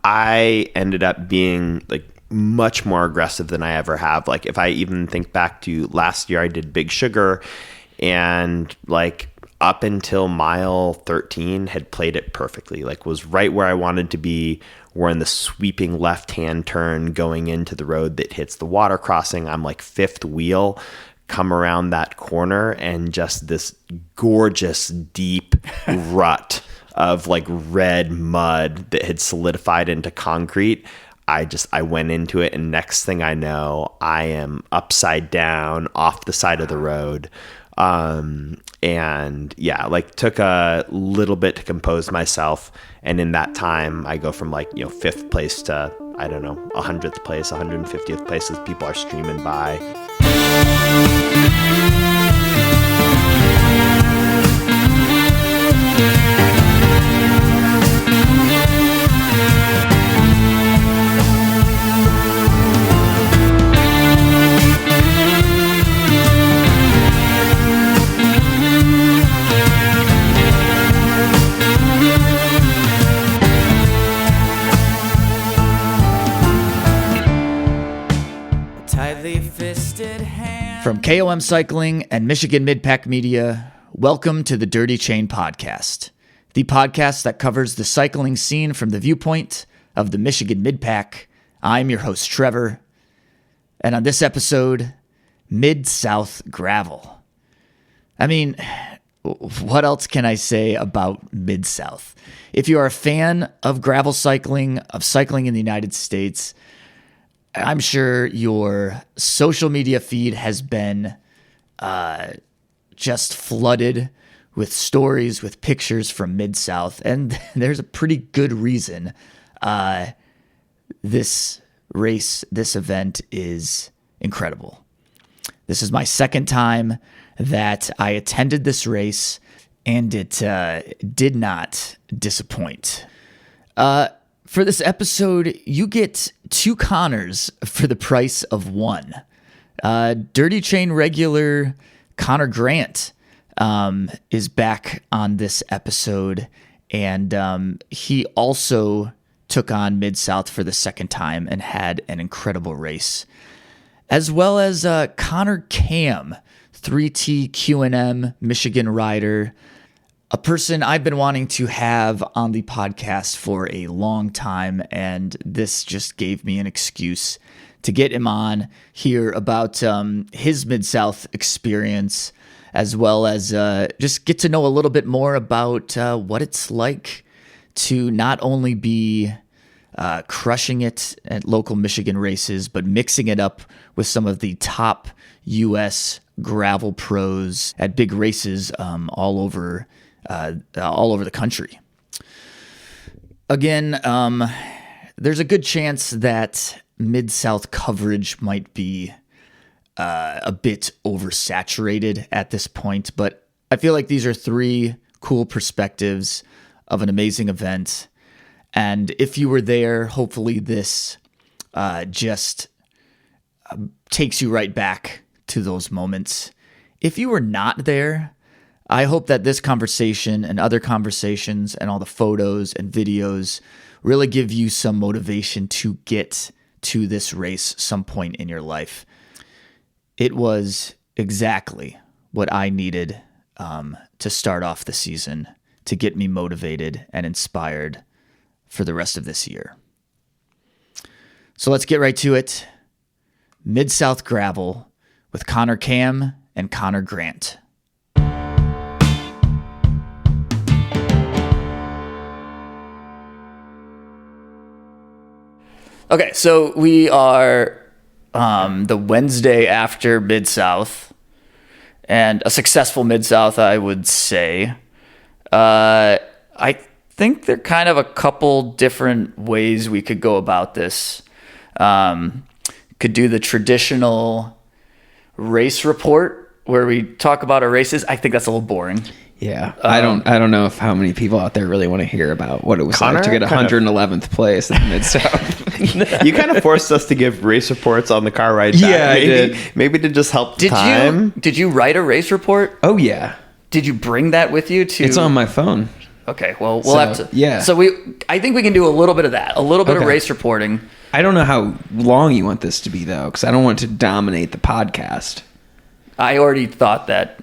I ended up being like much more aggressive than I ever have. Like if I even think back to last year, I did Big Sugar, and like up until mile 13 had played it perfectly, like was right where I wanted to be. We're in the sweeping left-hand turn going into the road that hits the water crossing. I'm like fifth wheel, come around that corner, and just this gorgeous deep rut of like red mud that had solidified into concrete. I went into it, and next thing I know, I am upside down off the side of the road. And yeah, like took a little bit to compose myself. And in that time, I go from like, 5th place to, I don't know, 100th place, 150th place as people are streaming by. From KOM Cycling and Michigan Midpack Media, welcome to the Dirty Chain Podcast, the podcast that covers the cycling scene from the viewpoint of the Michigan Midpack. I'm your host, Trevor, and on this episode, Mid-South Gravel. I mean, what else can I say about Mid-South? If you are a fan of gravel cycling, of cycling in the United States, I'm sure your social media feed has been just flooded with stories, with pictures from Mid-South, and there's a pretty good reason this race, this event is incredible. This is my second time that I attended this race, and it did not disappoint. For this episode, you get 2 Connors for the price of 1. Dirty Chain regular Connor Grant is back on this episode, and he also took on Mid-South for the second time and had an incredible race. As well as Connor Kamm, 3T Q&M Michigan rider, a person I've been wanting to have on the podcast for a long time, and this just gave me an excuse to get him on, hear about his Mid-South experience, as well as just get to know a little bit more about what it's like to not only be crushing it at local Michigan races, but mixing it up with some of the top U.S. gravel pros at big races all over the country. Again, there's a good chance that Mid-South coverage might be a bit oversaturated at this point, but I feel like these are 3 cool perspectives of an amazing event. And if you were there, hopefully this just takes you right back to those moments. If you were not there, I hope that this conversation and other conversations and all the photos and videos really give you some motivation to get to this race some point in your life. It was exactly what I needed to start off the season, to get me motivated and inspired for the rest of this year. So let's get right to it. Mid-South Gravel with Connor Kamm and Connor Grant. Okay, so we are the Wednesday after Mid-South, and a successful Mid-South, I would say. I think there are kind of a couple different ways we could go about this. Could do the traditional race report where we talk about our races. I think that's a little boring. Yeah, I don't know if how many people out there really want to hear about what it was Connor, like to get 111th place in the Mid-South. You kind of forced us to give race reports on the car ride back. Yeah, I did. Maybe to just help the time. Did you write a race report? Oh, yeah. Did you bring that with you to... It's on my phone. Okay. Well, we'll have to. Yeah. So I think we can do a little bit of that. A little bit of Okay. race reporting. I don't know how long you want this to be, though, because I don't want it to dominate the podcast. I already thought that.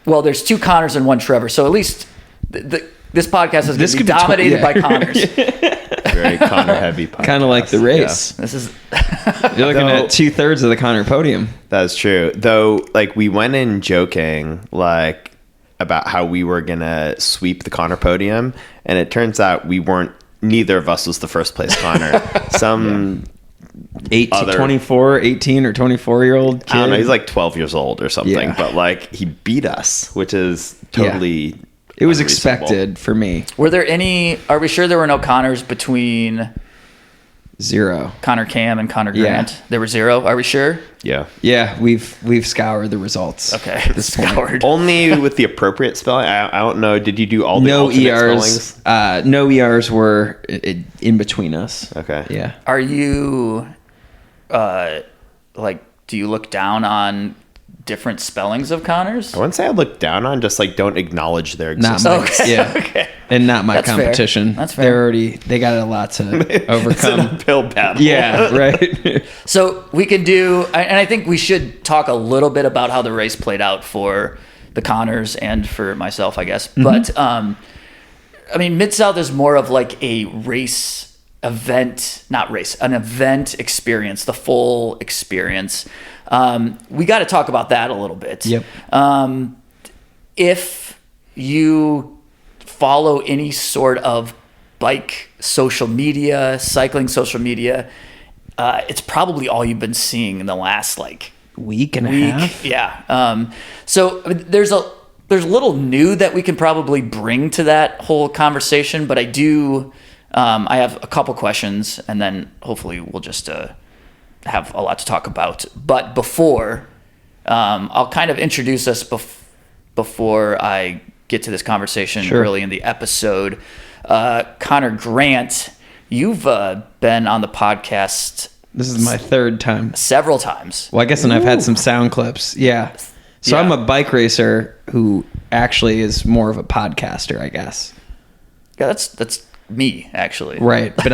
Well, there's 2 Connors and 1 Trevor, so at least this podcast is going to be dominated by Connors. Very Connor heavy podcast. Kind of like the race. This is You're looking at 2/3 of the Connor podium. That's true. Though, like, we went in joking, like, about how we were going to sweep the Connor podium, and it turns out neither of us was the first place Connor. Some 18 or 24-year-old kid. I don't know, he's like 12 years old or something, Yeah. but like he beat us, which is totally It was unreasonable. expected for me. Were there any? Are we sure there were no Connors between 0. Connor Kamm and Connor Yeah. Grant? There were 0. Are we sure? Yeah. Yeah, we've scoured the results. Okay. At this point. Scoured. Only with the appropriate spelling. I don't know. Did you do all the No alternate ERs. spellings? No ERs were in between us. Okay. Yeah. Are you, like, do you look down on different spellings of Connors? I wouldn't say I look down on, just like don't acknowledge their Not existence. my, Okay. yeah. Okay. And not my That's fair. competition. That's fair. They got a lot to It's an overcome. uphill battle. Yeah, right. So we can do, and I think we should talk a little bit about how the race played out for the Connors and for myself, I guess. But, I mean, Mid-South is more of like a race event, not race, an event experience, the full experience. We got to talk about that a little bit. Yep. If you follow any sort of bike social media, cycling social media, it's probably all you've been seeing in the last like Week and a week. half. Yeah. So I mean, there's a little new that we can probably bring to that whole conversation, but I have a couple questions, and then hopefully we'll just have a lot to talk about. But before, I'll kind of introduce us before I get to this conversation early in the episode. Connor Grant, you've been on the podcast This is my 3rd time. several times. Well, I guess, and I've had some sound clips. Yeah. So Yeah. I'm a bike racer who actually is more of a podcaster, I guess. Yeah, that's me actually. Right. But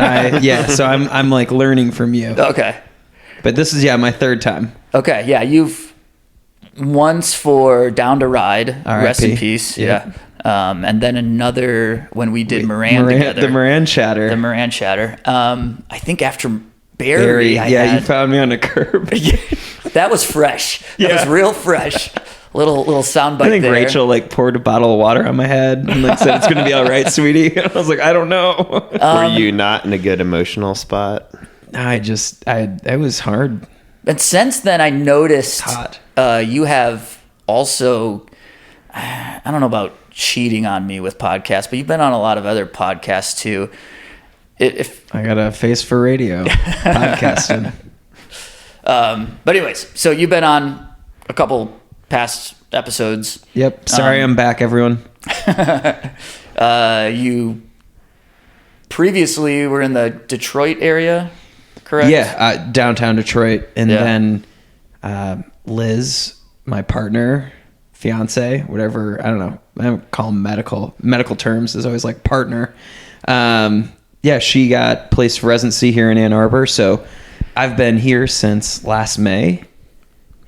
so I'm like learning from you. Okay. But this is my 3rd time. Okay. Yeah, you've once for Down to Ride, rest in R.I.P. peace. Yeah. And then another when we did Moran together. The Moran Chatter. The Moran Chatter. I think after Barry, you found me on a curb. that was fresh. That was real fresh. Little soundbite I think there. Rachel like poured a bottle of water on my head and like said it's gonna be all right, sweetie. And I was like, I don't know. Were you not in a good emotional spot? It was hard. And since then, I noticed Hot. You have also, I don't know about cheating on me with podcasts, but you've been on a lot of other podcasts too. If I got a face for radio podcasting. But anyways, so you've been on a couple past episodes. Yep. Sorry, I'm back, everyone. You previously were in the Detroit area, correct? Yeah, downtown Detroit, and Yeah. then Liz, my partner, fiance, whatever. I don't know. I don't call them medical terms. Is always like partner. She got placed for residency here in Ann Arbor, so I've been here since last May,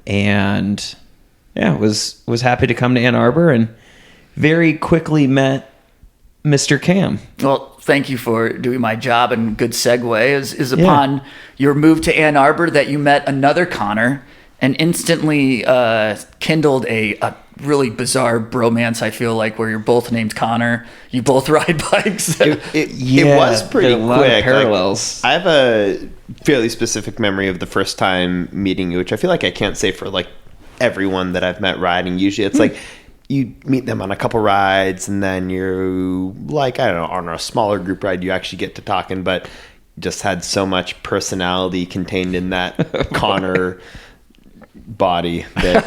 and was happy to come to Ann Arbor and very quickly met Mr. Kamm. Well, thank you for doing my job, and good segue is upon your move to Ann Arbor that you met another Connor and instantly kindled a really bizarre bromance, I feel like, where you're both named Connor. You both ride bikes. It was pretty there are a lot of quick. parallels. I have a fairly specific memory of the first time meeting you, which I feel like I can't say for like everyone that I've met riding. Usually it's like you meet them on a couple rides and then you're like, I don't know, on a smaller group ride, you actually get to talking, but just had so much personality contained in that Connor body that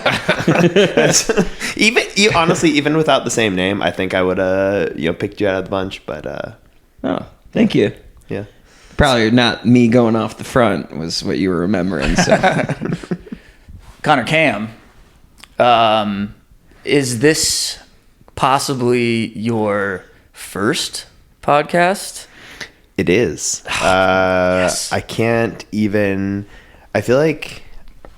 honestly, even without the same name, I think I would picked you out of the bunch. But Oh, thank you. yeah, Probably not me going off the front was what you were remembering. So Connor Kamm, is this possibly your first podcast. It is. Yes. I can't even. I feel like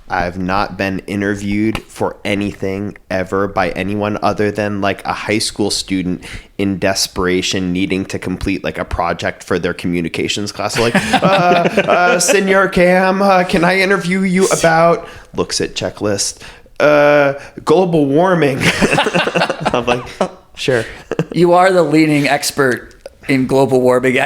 I've not been interviewed for anything ever by anyone other than like a high school student in desperation needing to complete like a project for their communications class. Like, Connor Kamm, can I interview you about, looks at checklist, global warming? I'm like, sure. You are the leading expert in global warming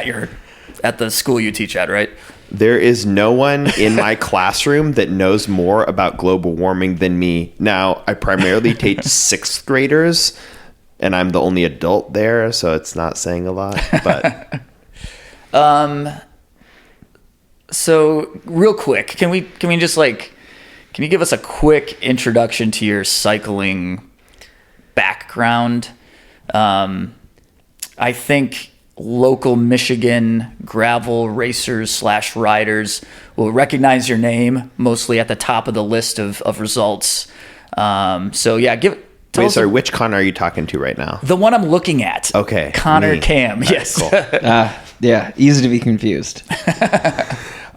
at the school you teach at, right? There is no one in my classroom that knows more about global warming than me. Now, I primarily teach sixth graders, and I'm the only adult there, so it's not saying a lot. But so real quick, can you give us a quick introduction to your cycling background? I think local Michigan gravel racers / riders will recognize your name mostly at the top of the list of results. Wait, sorry, which Connor are you talking to right now? The one I'm looking at. Okay. Connor Kamm. Right, Yes. cool. Yeah, easy to be confused.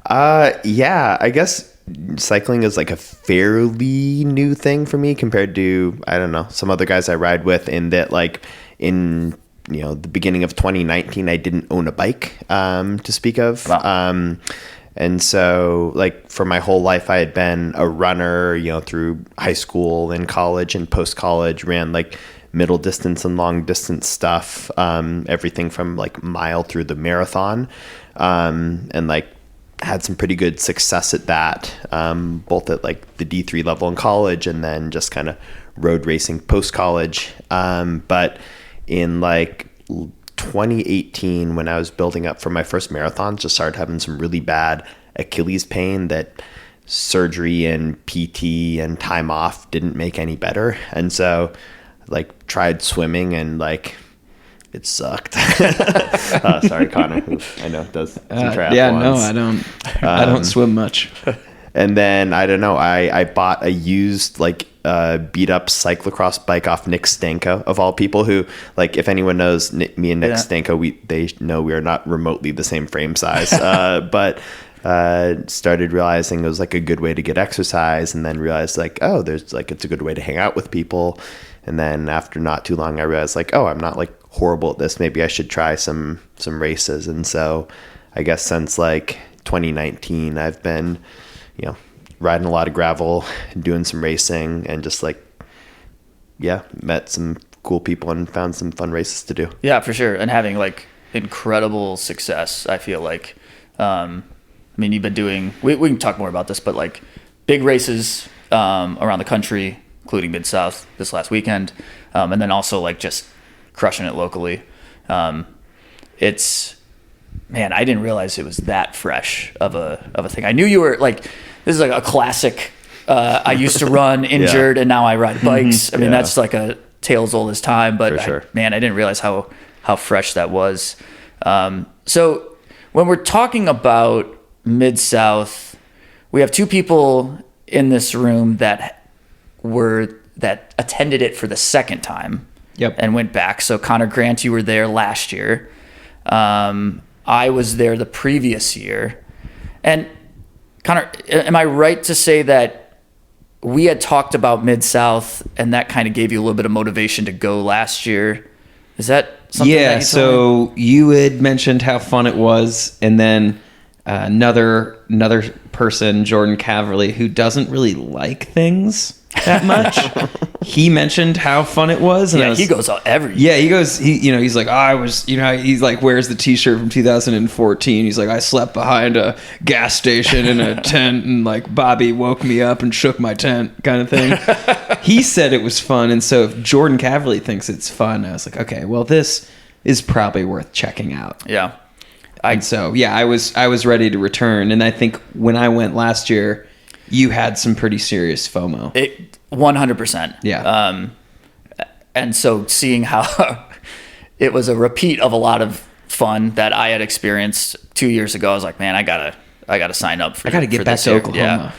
Yeah, I guess cycling is like a fairly new thing for me compared to, I don't know, some other guys I ride with, in that like in the beginning of 2019, I didn't own a bike to speak of. Wow. And so like for my whole life, I had been a runner, through high school and college and post-college, ran like middle distance and long distance stuff, everything from like mile through the marathon, and like had some pretty good success at that, both at like the D3 level in college and then just kind of road racing post-college. But in like 2018, when I was building up for my first marathon, just started having some really bad Achilles pain that surgery and PT and time off didn't make any better. And so like tried swimming and like it sucked. Sorry, Connor, who I know does some triathlons. Yeah, no, I don't swim much. And then I don't know, I bought a used like beat up cyclocross bike off Nick Stanko, of all people, who, like, if anyone knows me and Nick Stanko, they know we are not remotely the same frame size. But started realizing it was like a good way to get exercise, and then realized like, oh, there's like, it's a good way to hang out with people. And then after not too long, I realized like, oh, I'm not like horrible at this. Maybe I should try some races. And so I guess since like 2019, I've been, riding a lot of gravel, doing some racing, and just like, met some cool people and found some fun races to do. Yeah, for sure. And having like incredible success, I feel like. You've been doing, we can talk more about this, but like big races around the country, including Mid-South this last weekend, and then also like just crushing it locally. I didn't realize it was that fresh of a thing. I knew you were like, this is like a classic. I used to run injured and now I ride bikes. Mm-hmm. That's like a tale as old as time, but sure. I didn't realize how fresh that was. So when we're talking about Mid-South, we have two people in this room that attended it for the second time. Yep. And went back. So Connor Grant, you were there last year. I was there the previous year. And Connor, am I right to say that we had talked about Mid-South and that kind of gave you a little bit of motivation to go last year? Is that something that you told me? You had mentioned how fun it was, and then another person, Jordan Caverly, who doesn't really like things that much, he mentioned how fun it was. And he goes out every year. Yeah, he's like, he's like, wears the t-shirt from 2014. He's like, I slept behind a gas station in a tent, and like Bobby woke me up and shook my tent, kind of thing. He said it was fun. And so if Jordan Caverly thinks it's fun, I was like, okay, well, this is probably worth checking out. Yeah. I was ready to return. And I think when I went last year, you had some pretty serious FOMO. 100%. Yeah. And so seeing how it was a repeat of a lot of fun that I had experienced 2 years ago, I was like, man, I gotta sign up for. I gotta get back to Oklahoma.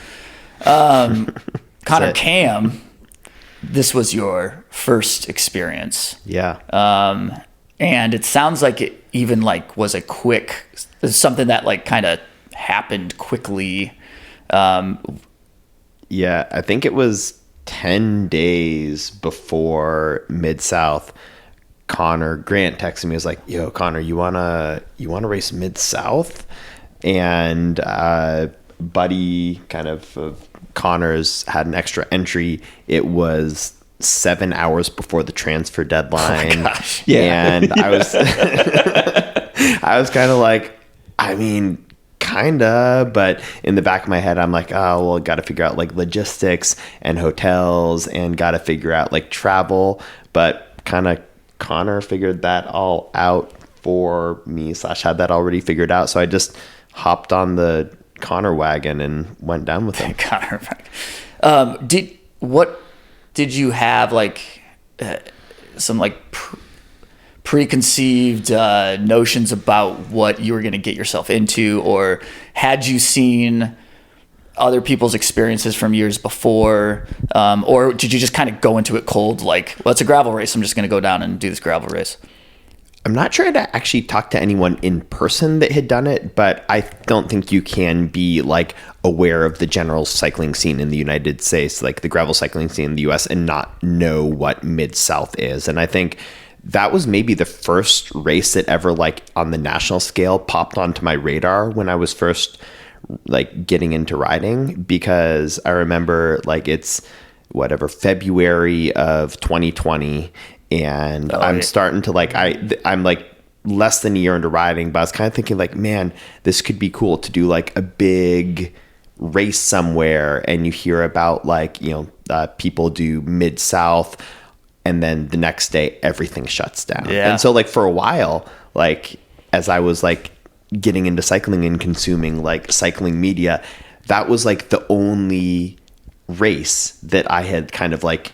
Yeah. Connor Kamm, this was your first experience. Yeah. And it sounds like it even like was something that like kind of happened quickly. Yeah, I think it was 10 days before Mid-South. Grant texted me, he was like, yo, Connor, you wanna race Mid-South? And buddy kind of Connor's had an extra entry. It was 7 hours before the transfer deadline. Oh my gosh. Yeah. And I was I was kind of like, I mean, kinda, but in the back of my head, I'm like, oh, well, got to figure out like logistics and hotels and got to figure out like travel. But kind of Connor figured that all out for me / had that already figured out. So I just hopped on the Connor wagon and went down with him. Connor. Did you have like some like preconceived notions about what you were going to get yourself into, or had you seen other people's experiences from years before, or did you just kind of go into it cold, like, well, it's a gravel race, I'm just going to go down and do this gravel race? I'm not sure I'd actually talked to anyone in person that had done it, but I don't think you can be like aware of the general cycling scene in the United States, like the gravel cycling scene in the US, and not know what Mid-South is. And I think that was maybe the first race that ever like on the national scale popped onto my radar when I was first like getting into riding, because I remember like it's February of 2020, and I'm starting to like I'm like less than a year into riding, but I was kind of thinking like, man, this could be cool to do like a big race somewhere, and you hear about like, you know, people do Mid-South, and then the next day everything shuts down. Yeah. And so like for a while, like as I was like getting into cycling and consuming like cycling media, that was like the only race that I had kind of like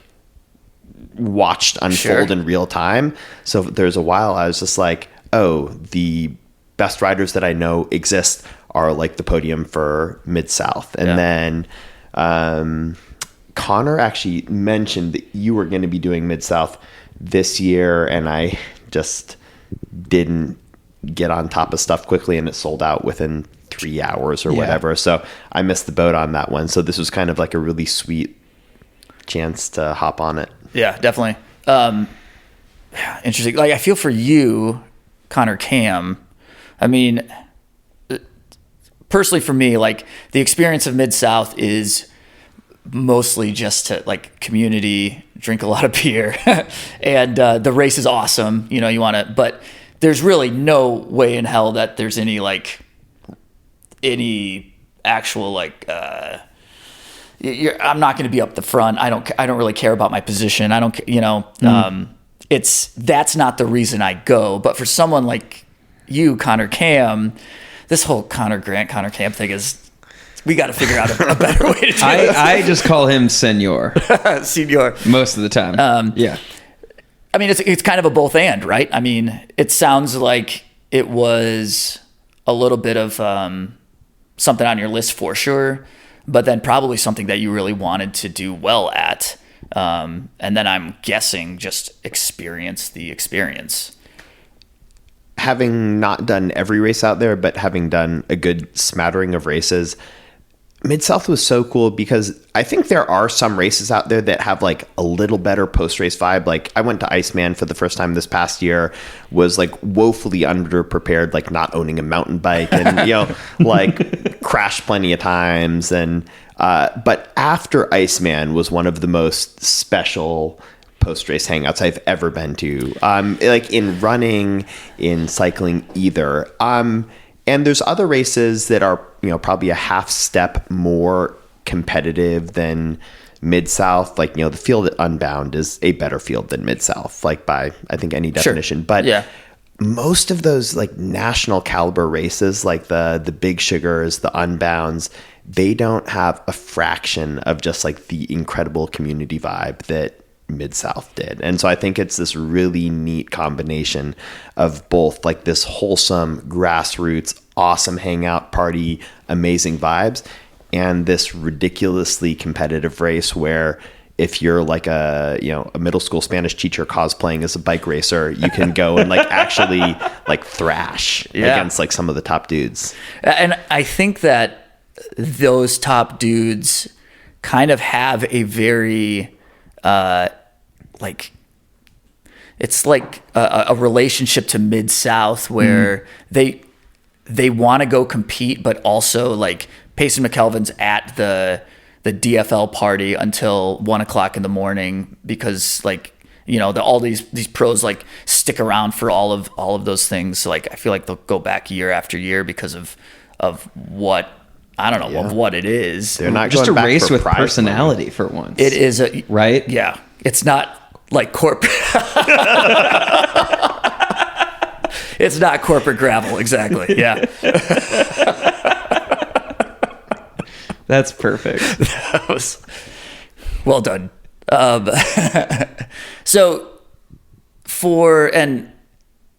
watched unfold in real time. So there's a while I was just like, oh, the best riders that I know exist are like the podium for Mid-South. And then Connor actually mentioned that you were going to be doing Mid-South this year, and I just didn't get on top of stuff quickly, and it sold out within 3 hours or whatever. So I missed the boat on that one. So this was kind of like a really sweet chance to hop on it. Yeah, definitely. Interesting. Like, I feel for you, Connor Kamm. I mean, personally for me, like the experience of Mid-South is mostly just to like community, drink a lot of beer, and the race is awesome. You know, you want to, but there's really no way in hell that there's any actual like. I'm not going to be up the front. I don't really care about my position. I don't, you know, that's not the reason I go. But for someone like you, Connor Kamm, this whole Connor Kamm thing is, we got to figure out a better way to do it. I just call him Senor. Senior. Most of the time. Yeah. I mean, it's kind of a both and, right? I mean, it sounds like it was a little bit of something on your list for sure, but then probably something that you really wanted to do well at. And then I'm guessing just experience the experience. Having not done every race out there, but having done a good smattering of races, Mid-South was so cool because I think there are some races out there that have like a little better post-race vibe. Like I went to Iceman for the first time this past year, was like woefully underprepared, like not owning a mountain bike, and, you know, like crashed plenty of times. And, but after Iceman was one of the most special post-race hangouts I've ever been to, like in running, in cycling either. And there's other races that are, you know, probably a half step more competitive than Mid-South. Like, you know, the field at Unbound is a better field than Mid-South, like by, I think, any definition. Sure. But yeah, most of those like national caliber races, like the Big Sugars, the Unbounds, they don't have a fraction of just like the incredible community vibe that Mid-South did. And so I think it's this really neat combination of both like this wholesome grassroots, awesome hangout party, amazing vibes, and this ridiculously competitive race where if you're like a middle school Spanish teacher cosplaying as a bike racer, you can go and like actually like thrash against like some of the top dudes. And I think that those top dudes kind of have a very like, it's like a relationship to Mid-South where they want to go compete, but also like Payson McKelvin's at the DFL party until 1:00 in the morning because like, all these pros like stick around for all of those things. So, like, I feel like they'll go back year after year because of what, I don't know, of what it is. They're not just going a back race for with prize personality money. for once. It is right? Yeah. It's not like corporate. It's not corporate gravel. Exactly. Yeah. That's perfect. That was well done. So and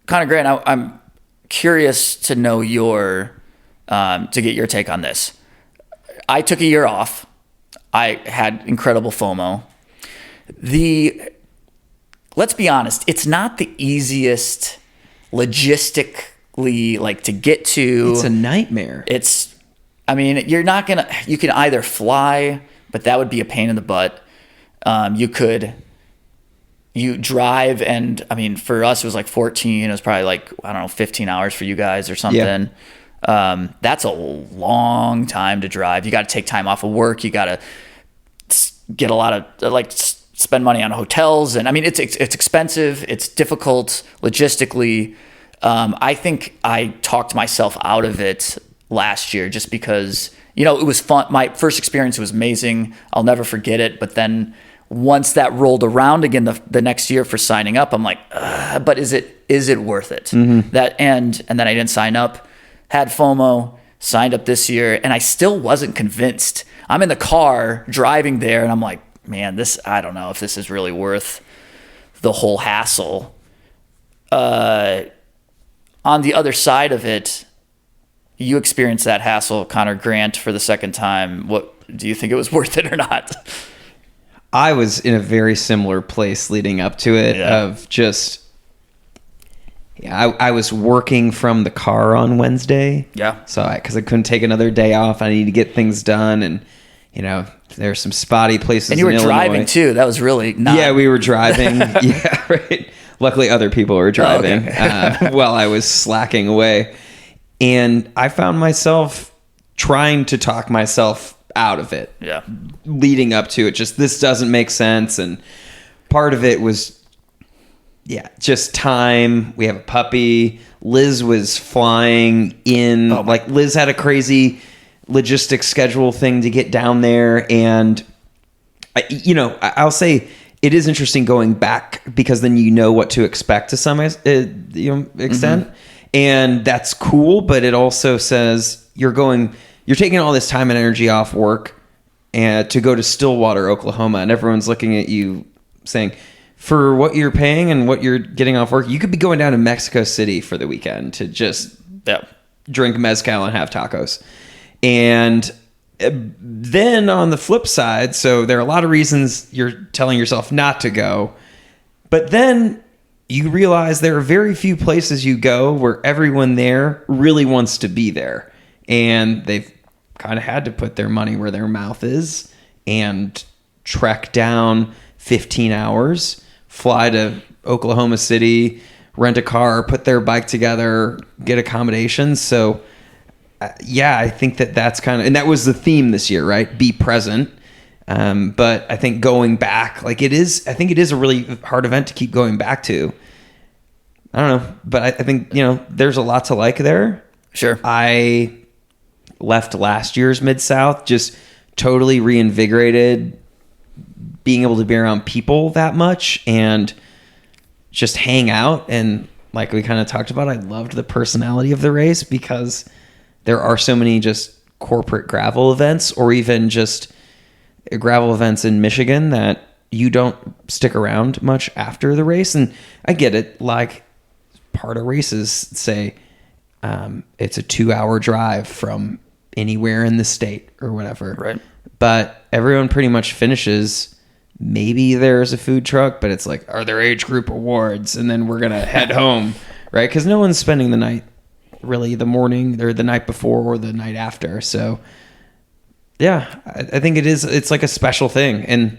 Connor Grant, I'm curious to know to get your take on this. I took a year off. I had incredible FOMO. Let's be honest, it's not the easiest logistically, like, to get to. It's a nightmare. You can either fly, but that would be a pain in the butt. You drive, and for us, it was like 14. It was probably like, 15 hours for you guys or something. Yeah. That's a long time to drive. You got to take time off of work. You got to get a lot of, spend money on hotels. And it's expensive. It's difficult logistically. I think I talked myself out of it last year just because, it was fun. My first experience was amazing. I'll never forget it. But then once that rolled around again the next year for signing up, I'm like, but is it worth it? Mm-hmm. And then I didn't sign up, had FOMO, signed up this year, and I still wasn't convinced. I'm in the car driving there and I'm like, man, I don't know if this is really worth the whole hassle. On the other side of it, you experienced that hassle, Connor Grant, for the second time. What do you think, it was worth it or not? I was in a very similar place leading up to it. Yeah. Of just, I was working from the car on Wednesday. Yeah. So because I couldn't take another day off, I needed to get things done, and there's some spotty places. And you were in driving Illinois. Too. That was really not. Yeah, we were driving. Yeah, right. Luckily, other people were driving while I was slacking away. And I found myself trying to talk myself out of it. Yeah. Leading up to it, just this doesn't make sense. And part of it was, just time. We have a puppy. Liz was flying in. Liz had a crazy logistics schedule thing to get down there. And, I'll say, it is interesting going back because then you know what to expect to some extent. Mm-hmm. And that's cool, but it also says you're taking all this time and energy off work and to go to Stillwater, Oklahoma, and everyone's looking at you saying, for what you're paying and what you're getting off work, you could be going down to Mexico City for the weekend to just drink mezcal and have tacos. And then on the flip side, so there are a lot of reasons you're telling yourself not to go, but then you realize there are very few places you go where everyone there really wants to be there. And they've kind of had to put their money where their mouth is and trek down 15 hours, fly to Oklahoma City, rent a car, put their bike together, get accommodations. So I think that's kind of, and that was the theme this year, right? Be present. But I think going back, I think it is a really hard event to keep going back to. I don't know, but I think, there's a lot to like there. Sure. I left last year's Mid-South just totally reinvigorated, being able to be around people that much and just hang out. And like we kind of talked about, I loved the personality of the race because there are so many just corporate gravel events or even just gravel events in Michigan that you don't stick around much after the race. And I get it. Like part of races say it's a 2-hour drive from anywhere in the state or whatever. Right. But everyone pretty much finishes maybe there's a food truck, but it's like, are there age group awards? And then we're going to head home, right? Because no one's spending the night really the morning or the night before or the night after. So yeah, I think it's like a special thing. And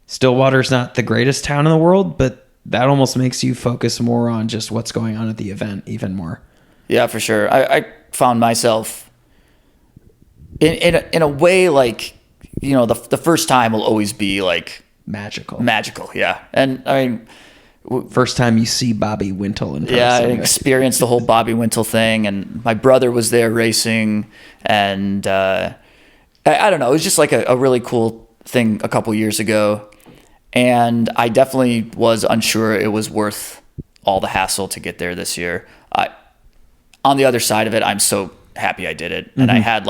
Stillwater's not the greatest town in the world, but that almost makes you focus more on just what's going on at the event even more. Yeah, for sure. I found myself in a way, like, you know, the first time will always be like Magical. Yeah. And I mean, first time you see Bobby Wintle in person. yeah, I experienced the whole Bobby Wintle thing, and my brother was there racing, and I don't know, it was just like a really cool thing a couple years ago, and I definitely was unsure it was worth all the hassle to get there this year. On the other side of it, I'm so happy I did it, and I had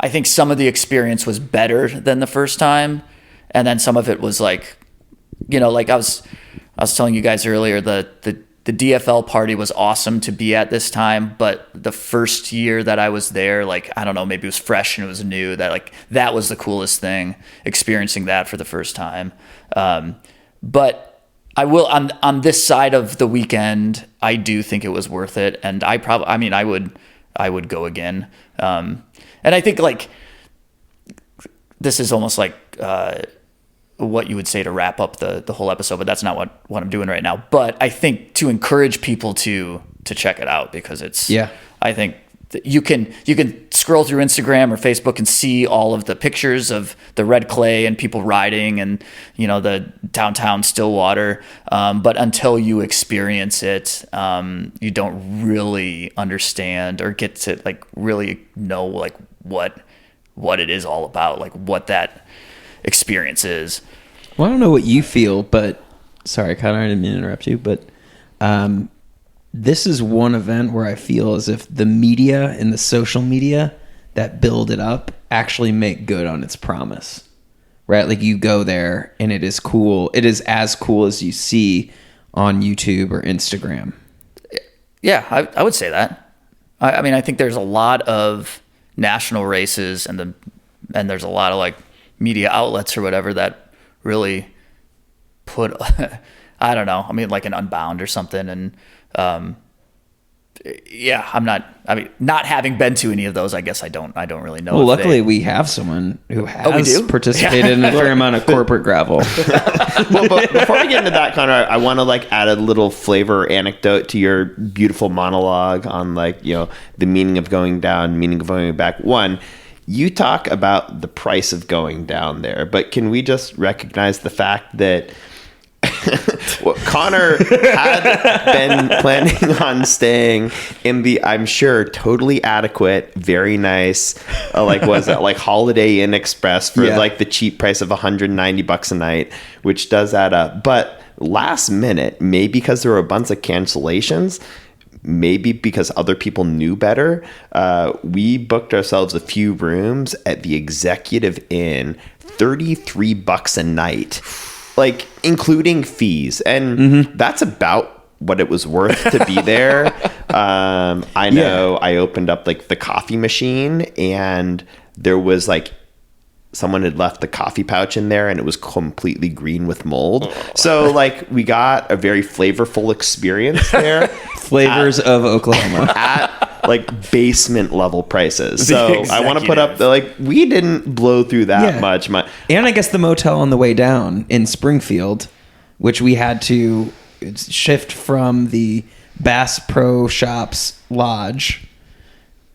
I think some of the experience was better than the first time, and then some of it was like, you know, like I was telling you guys earlier, the DFL party was awesome to be at this time, but the first year that I was there, like, I don't know, maybe it was fresh and it was new, that was the coolest thing, experiencing that for the first time. But I will, on this side of the weekend, I do think it was worth it, and I would go again. And I think like this is almost like what you would say to wrap up the whole episode, but that's not what I'm doing right now. But I think to encourage people to check it out, because I think you can scroll through Instagram or Facebook and see all of the pictures of the red clay and people riding and, you know, the downtown Stillwater. But until you experience it, you don't really understand or get to like really know like what it is all about, like what that experience is. Well, I don't know what you feel, but sorry, Connor, I didn't mean to interrupt you, but this is one event where I feel as if the media and the social media that build it up actually make good on its promise, right? Like you go there and it is cool. It is as cool as you see on YouTube or Instagram. Yeah, I would say that. I mean, I think there's a lot of national races and there's a lot of like media outlets or whatever that really put, I don't know, I mean, like an Unbound or something. And not having been to any of those, I guess I don't really know. Well, luckily we have someone who has participated in a fair amount of corporate gravel. Well, but before I get into that, Connor, I want to like add a little flavor anecdote to your beautiful monologue on like, you know, the meaning of going down, meaning of going back. One, you talk about the price of going down there, but can we just recognize the fact that Connor had been planning on staying in the, I'm sure, totally adequate, very nice, like Holiday Inn Express for like the cheap price of $190 a night, which does add up. But last minute, maybe because there were a bunch of cancellations, maybe because other people knew better, we booked ourselves a few rooms at the Executive Inn, $33 a night. Like, including fees. And that's about what it was worth to be there. I know I opened up, like, the coffee machine, and there was, like, someone had left the coffee pouch in there, and it was completely green with mold. So, like, we got a very flavorful experience there. Flavors of Oklahoma. At like basement level prices. So I want to put up we didn't blow through that much. And I guess the motel on the way down in Springfield, which we had to shift from the Bass Pro Shops Lodge,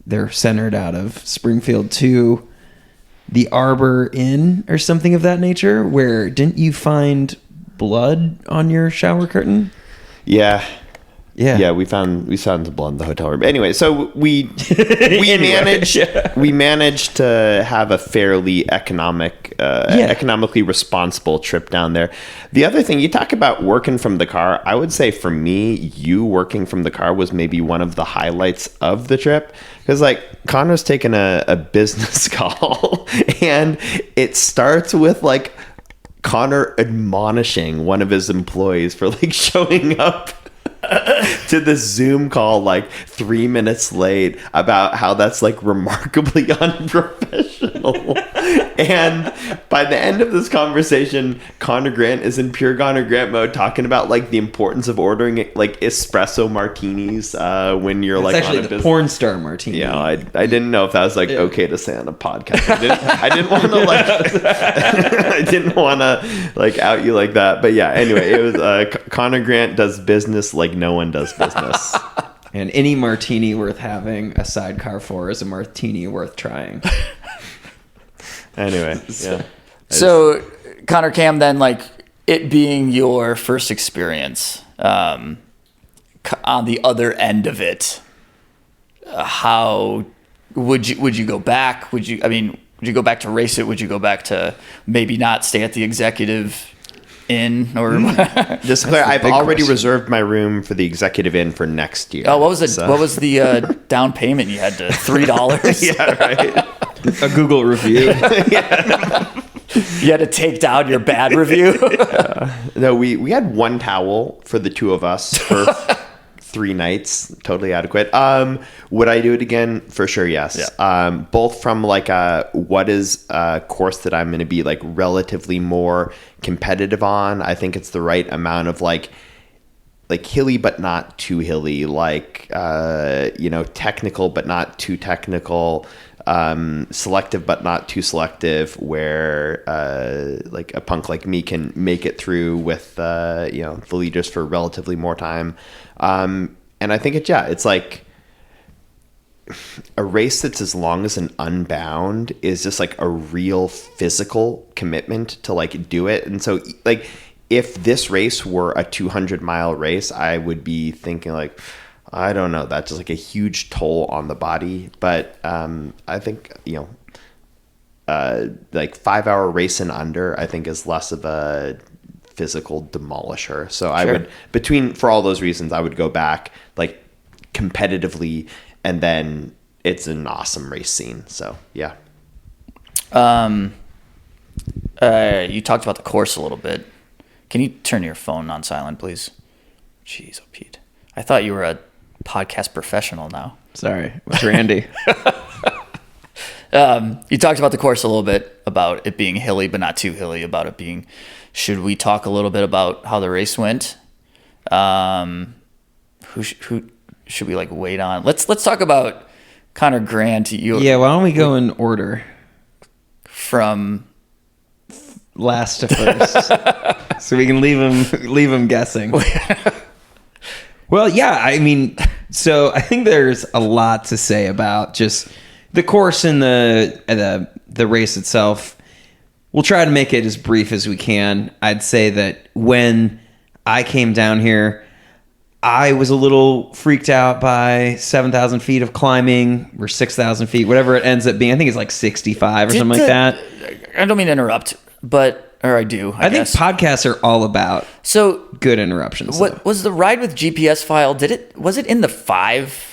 they're centered out of Springfield, to the Arbor Inn or something of that nature, where didn't you find blood on your shower curtain? Yeah, we found the blood in the hotel room. Anyway, so we managed to have a fairly economically responsible trip down there. The other thing, you talk about working from the car. I would say for me, you working from the car was maybe one of the highlights of the trip, because like Connor's taking a business call, and it starts with like Connor admonishing one of his employees for like showing up to the Zoom call like 3 minutes late, about how that's like remarkably unprofessional. emotional. And by the end of this conversation, Connor Grant is in pure Connor Grant mode, talking about like the importance of ordering like espresso martinis when you're It's like actually on a the business. porn star martini. Yeah, I didn't know if that was like okay to say on a podcast. I didn't want to like I didn't want to like out you like that. But yeah, anyway, it was Connor Grant does business like no one does business. And any martini worth having a sidecar for is a martini worth trying. Anyway, yeah. So, Connor Kamm, then, like, it being your first experience on the other end of it, how would you go back? Would you go back to race it? Would you go back to maybe not stay at the executive inn or Just clear, I've already reserved my room for the executive inn for next year. Oh, what was the down payment you had to $3? Yeah, right. A Google review. You had to take down your bad review. No, we had one towel for the two of us for 3 nights, totally adequate. Would I do it again? For sure, yes. Yeah. Both from like what is a course that I'm going to be like relatively more competitive on. I think it's the right amount of like hilly but not too hilly, like technical but not too technical, selective but not too selective, where like a punk like me can make it through with the leaders for relatively more time. And I think it's like a race that's as long as an Unbound is just like a real physical commitment to like do it. And so like if this race were a 200-mile race, I would be thinking like, I don't know, that's just like a huge toll on the body. But I think, like 5-hour race and under, I think is less of a physical demolisher. So sure. I would, for all those reasons, I would go back like competitively, and then it's an awesome race scene. So yeah. You talked about the course a little bit. Can you turn your phone on silent, please? Jeez, oh Pete. I thought you were a podcast professional now. Sorry, it's Randy. You talked about the course a little bit, about it being hilly but not too hilly, about it being... Should we talk a little bit about how the race went? Who should we like wait on? Let's talk about Connor Grant. Yeah, why don't we go in order from last to first, so we can leave him guessing. Well, yeah, I mean, so I think there's a lot to say about just the course and the race itself. We'll try to make it as brief as we can. I'd say that when I came down here, I was a little freaked out by 7,000 feet of climbing, or 6,000 feet, whatever it ends up being. I think it's like 65 or something like that. I don't mean to interrupt, or I do. I guess. think podcasts are all about good interruptions. What was the ride with GPS file? Was it in the 5?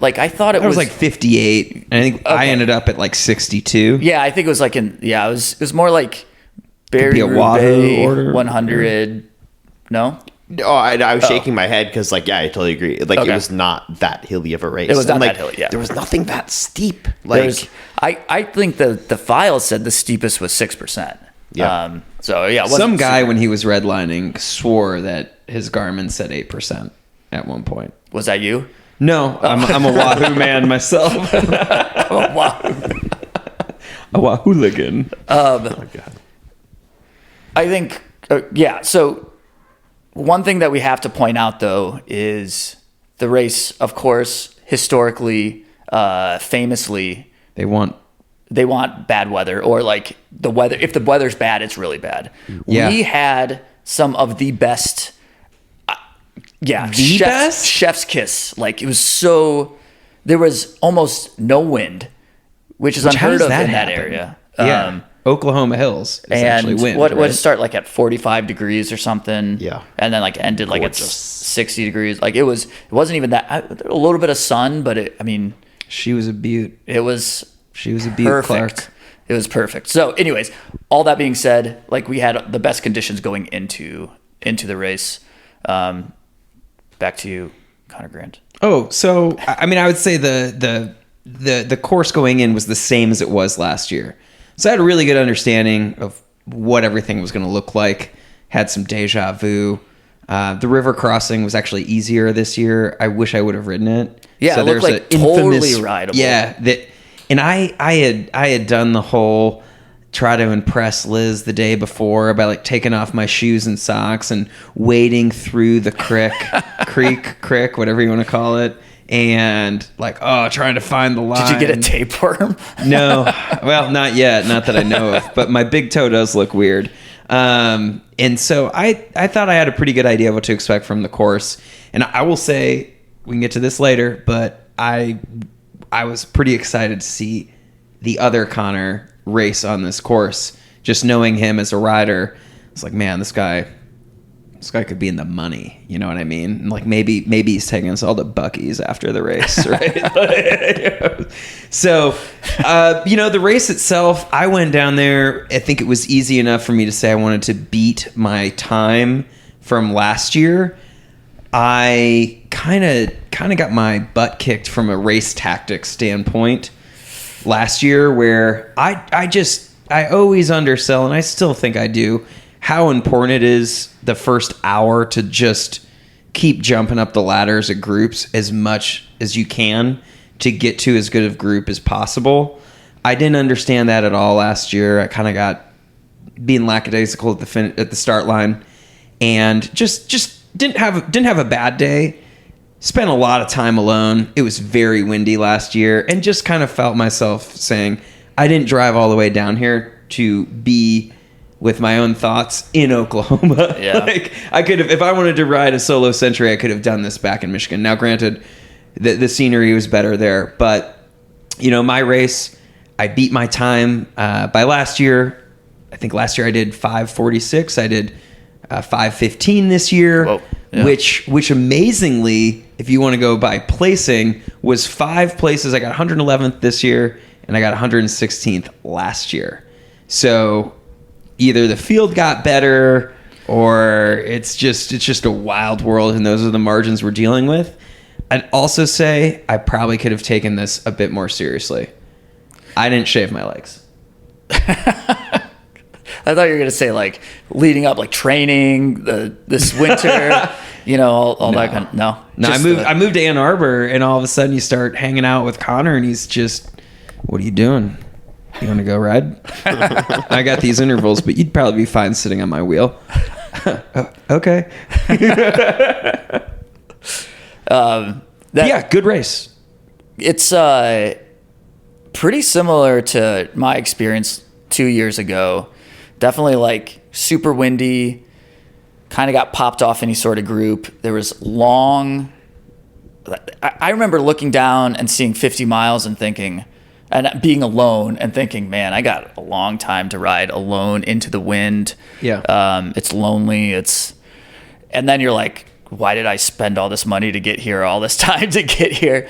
Like I thought it was like 58. I think I ended up at like 62. Yeah, I think it was like it was more like Barry Wahoo order 100. No. Oh, I was shaking my head because, like, yeah, I totally agree. Like, It was not that hilly of a race. It was not that hilly. Yeah, there was nothing that steep. Like, I think the file said the steepest was 6%. Yeah. So yeah, some guy when he was redlining swore that his Garmin said 8% at one point. Was that you? No, I'm a Wahoo man myself. A Wahoo-ligan. Oh God. I think, so one thing that we have to point out, though, is the race, of course, historically, famously, they want bad weather, or like the weather. If the weather's bad, it's really bad. Yeah. We had some of the best. Best? Chef's kiss. Like it was there was almost no wind, which is unheard of in that area. Yeah. Oklahoma Hills is actually wind. What would start like at 45 degrees or something? Yeah. And then like ended like at 60 degrees. Like it wasn't even that, a little bit of sun, but she was a beaut. She was a beaut, perfect. Clark. It was perfect. So anyways, all that being said, like we had the best conditions going into the race. Back to you, Connor Grant. Oh, so I mean, I would say the the course going in was the same as it was last year. So I had a really good understanding of what everything was going to look like. Had some deja vu. The river crossing was actually easier this year. I wish I would have ridden it. Yeah, so it looked like totally rideable. Yeah, and I had done the whole try to impress Liz the day before by like taking off my shoes and socks and wading through the creek, whatever you want to call it. And like, trying to find the line. Did you get a tapeworm? No. Well, not yet. Not that I know of. But my big toe does look weird. And so I thought I had a pretty good idea of what to expect from the course. And I will say, we can get to this later, but I was pretty excited to see the other Connor race on this course. Just knowing him as a rider, it's like, man, this guy could be in the money. You know what I mean? And like maybe he's taking us all to Buc-ee's after the race, right? So, the race itself, I went down there. I think it was easy enough for me to say I wanted to beat my time from last year. I kind of got my butt kicked from a race tactics standpoint last year, where I always undersell, and I still think I do, how important it is the first hour to just keep jumping up the ladders at groups as much as you can to get to as good of group as possible. I didn't understand that at all last year. I kind of got being lackadaisical at the start line, and just didn't have a bad day. Spent a lot of time alone. It was very windy last year, and just kind of felt myself saying, I didn't drive all the way down here to be with my own thoughts in Oklahoma. Yeah. Like I could have, if I wanted to ride a solo century, I could have done this back in Michigan. Now, granted, the scenery was better there, but my race, I beat my time by last year. I think last year I did 5:46. I did 5:15 this year. Whoa. Yeah. Which amazingly, if you want to go by placing, was 5 places. I got 111th this year, and I got 116th last year. So either the field got better, or it's just a wild world, and those are the margins we're dealing with. I'd also say I probably could have taken this a bit more seriously. I didn't shave my legs. I thought you were going to say like leading up, like training this winter, all that kind of, no. I moved to Ann Arbor, and all of a sudden you start hanging out with Connor, and he's just, what are you doing? You want to go ride? I got these intervals, but you'd probably be fine sitting on my wheel. Okay. Good race. It's pretty similar to my experience 2 years ago. Definitely like super windy, kind of got popped off any sort of group. There was long. I remember looking down and seeing 50 miles and thinking, and being alone and thinking, man, I got a long time to ride alone into the wind. Yeah. It's lonely. And then you're like, why did I spend all this money to get here, all this time to get here?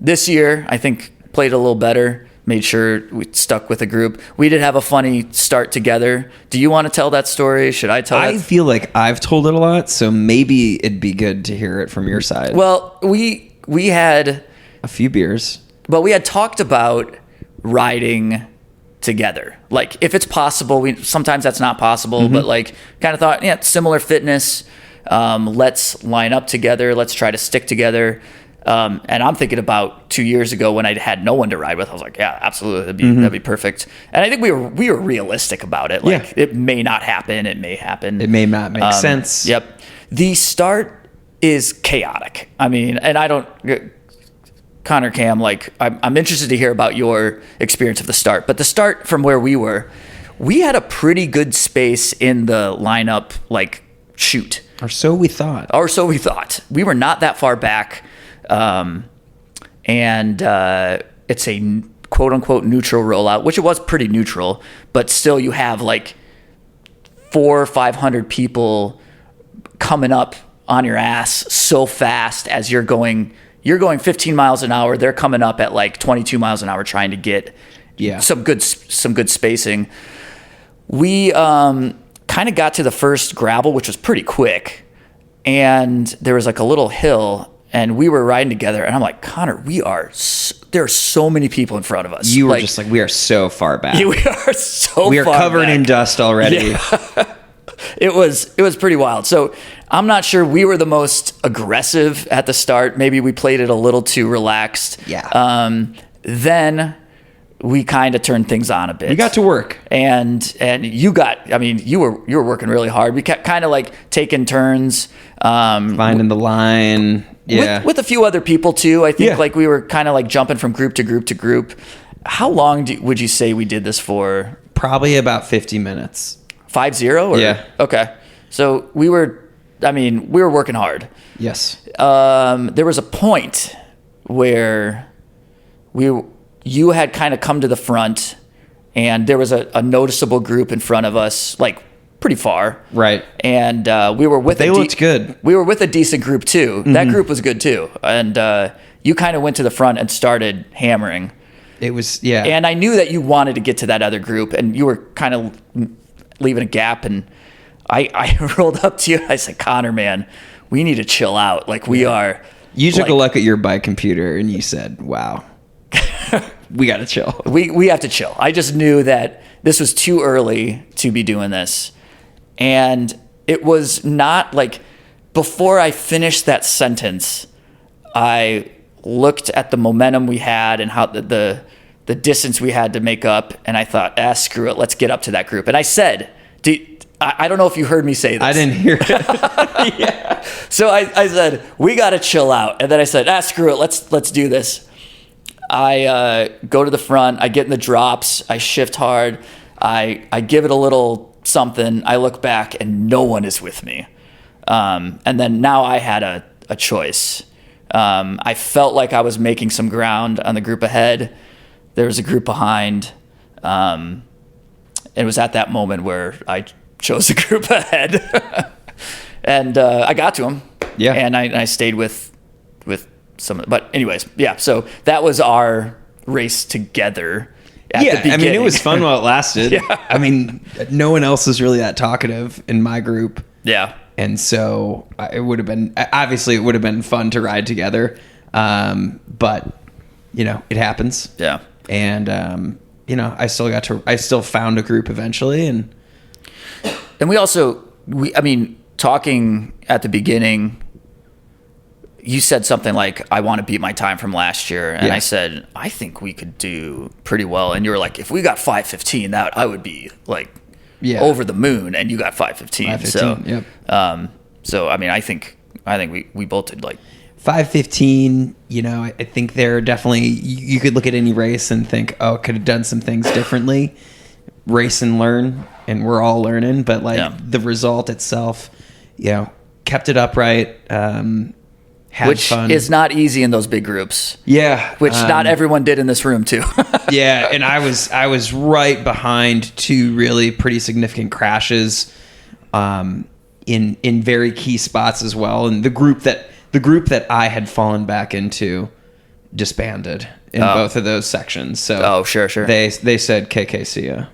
This year, I think played a little better. Made sure we stuck with a group. We did have a funny start together. Do you want to tell that story? Should I tell it? I feel like I've told it a lot, so maybe it'd be good to hear it from your side. Well, we had a few beers. But we had talked about riding together. Like if it's possible, sometimes that's not possible, but like kind of thought, similar fitness. Let's line up together. Let's try to stick together. And I'm thinking about 2 years ago when I had no one to ride with. I was like, yeah, absolutely. That'd be perfect. And I think we were realistic about it. Like it may not happen. It may happen. It may not make sense. Yep. The start is chaotic. I mean, and I don't, Connor Kamm, like I'm interested to hear about your experience of the start, but the start from where we were, we had a pretty good space in the lineup, like chute. Or so we thought. We were not that far back. And it's a quote unquote neutral rollout, which it was pretty neutral, but still you have like 400 or 500 people coming up on your ass so fast as you're going 15 miles an hour. They're coming up at like 22 miles an hour trying to get some good spacing. We kind of got to the first gravel, which was pretty quick, and there was like a little hill. and we were riding together, and I'm like, Connor, there are so many people in front of us. You were just like, we are so far back. We are so we are far covered back. in dust already. Yeah. It was pretty wild. So I'm not sure we were the most aggressive at the start. Maybe we played it a little too relaxed. Yeah. Then we kind of turned things on a bit. We got to work. And you were working really hard. We kept kind of like taking turns. Finding the line. Yeah. With a few other people too. I think Yeah. like we were kind of like jumping from group to group to group. How long would you say we did this for? Probably about 50 minutes. 5-0? Yeah. Okay. So we were working hard. Yes. There was a point where you had kind of come to the front, and there was a noticeable group in front of us, like pretty far. Right. And we were with. They looked good. We were with a decent group too. That group was good too, and you kind of went to the front and started hammering. It was, yeah. And I knew that you wanted to get to that other group, and you were kind of leaving a gap, and I rolled up to you. I said, Connor, man, we need to chill out. Like we are. You took a look at your bike computer and you said, wow, we got to chill. We have to chill. I just knew that this was too early to be doing this. And it was not like, before I finished that sentence, I looked at the momentum we had and how the distance we had to make up, and I thought, screw it, let's get up to that group. And I said, I don't know if you heard me say this. I didn't hear it. Yeah. So I said, we got to chill out. And then I said, screw it, let's do this. I go to the front, I get in the drops, I shift hard, I give it a little something, I look back, and no one is with me. And then now I had a choice. I felt like I was making some ground on the group ahead. There was a group behind. It was at that moment where I chose the group ahead. And I got to him. Yeah. And I stayed with some. But anyways, yeah. So that was our race together at the beginning. I mean, it was fun while it lasted. Yeah. I mean, no one else was really that talkative in my group. Yeah. And so it would have been fun to ride together. But it happens. Yeah. And, I still found a group eventually. And we talking at the beginning, you said something like, I want to beat my time from last year. And Yeah. I said, I think we could do pretty well. And you were like, if we got 5:15, that I would be like over the moon. And you got 5:15. So, yep. I think we both did like 5:15, I think there definitely, you could look at any race and think, oh, could have done some things differently. Race and learn, and we're all learning, but the result itself, kept it upright, had which fun. is not easy in those big groups. Yeah. Which not everyone did in this room too. Yeah, and I was right behind two really pretty significant crashes in very key spots as well. And the group that I had fallen back into disbanded in both of those sections. So sure. They said KK, see ya.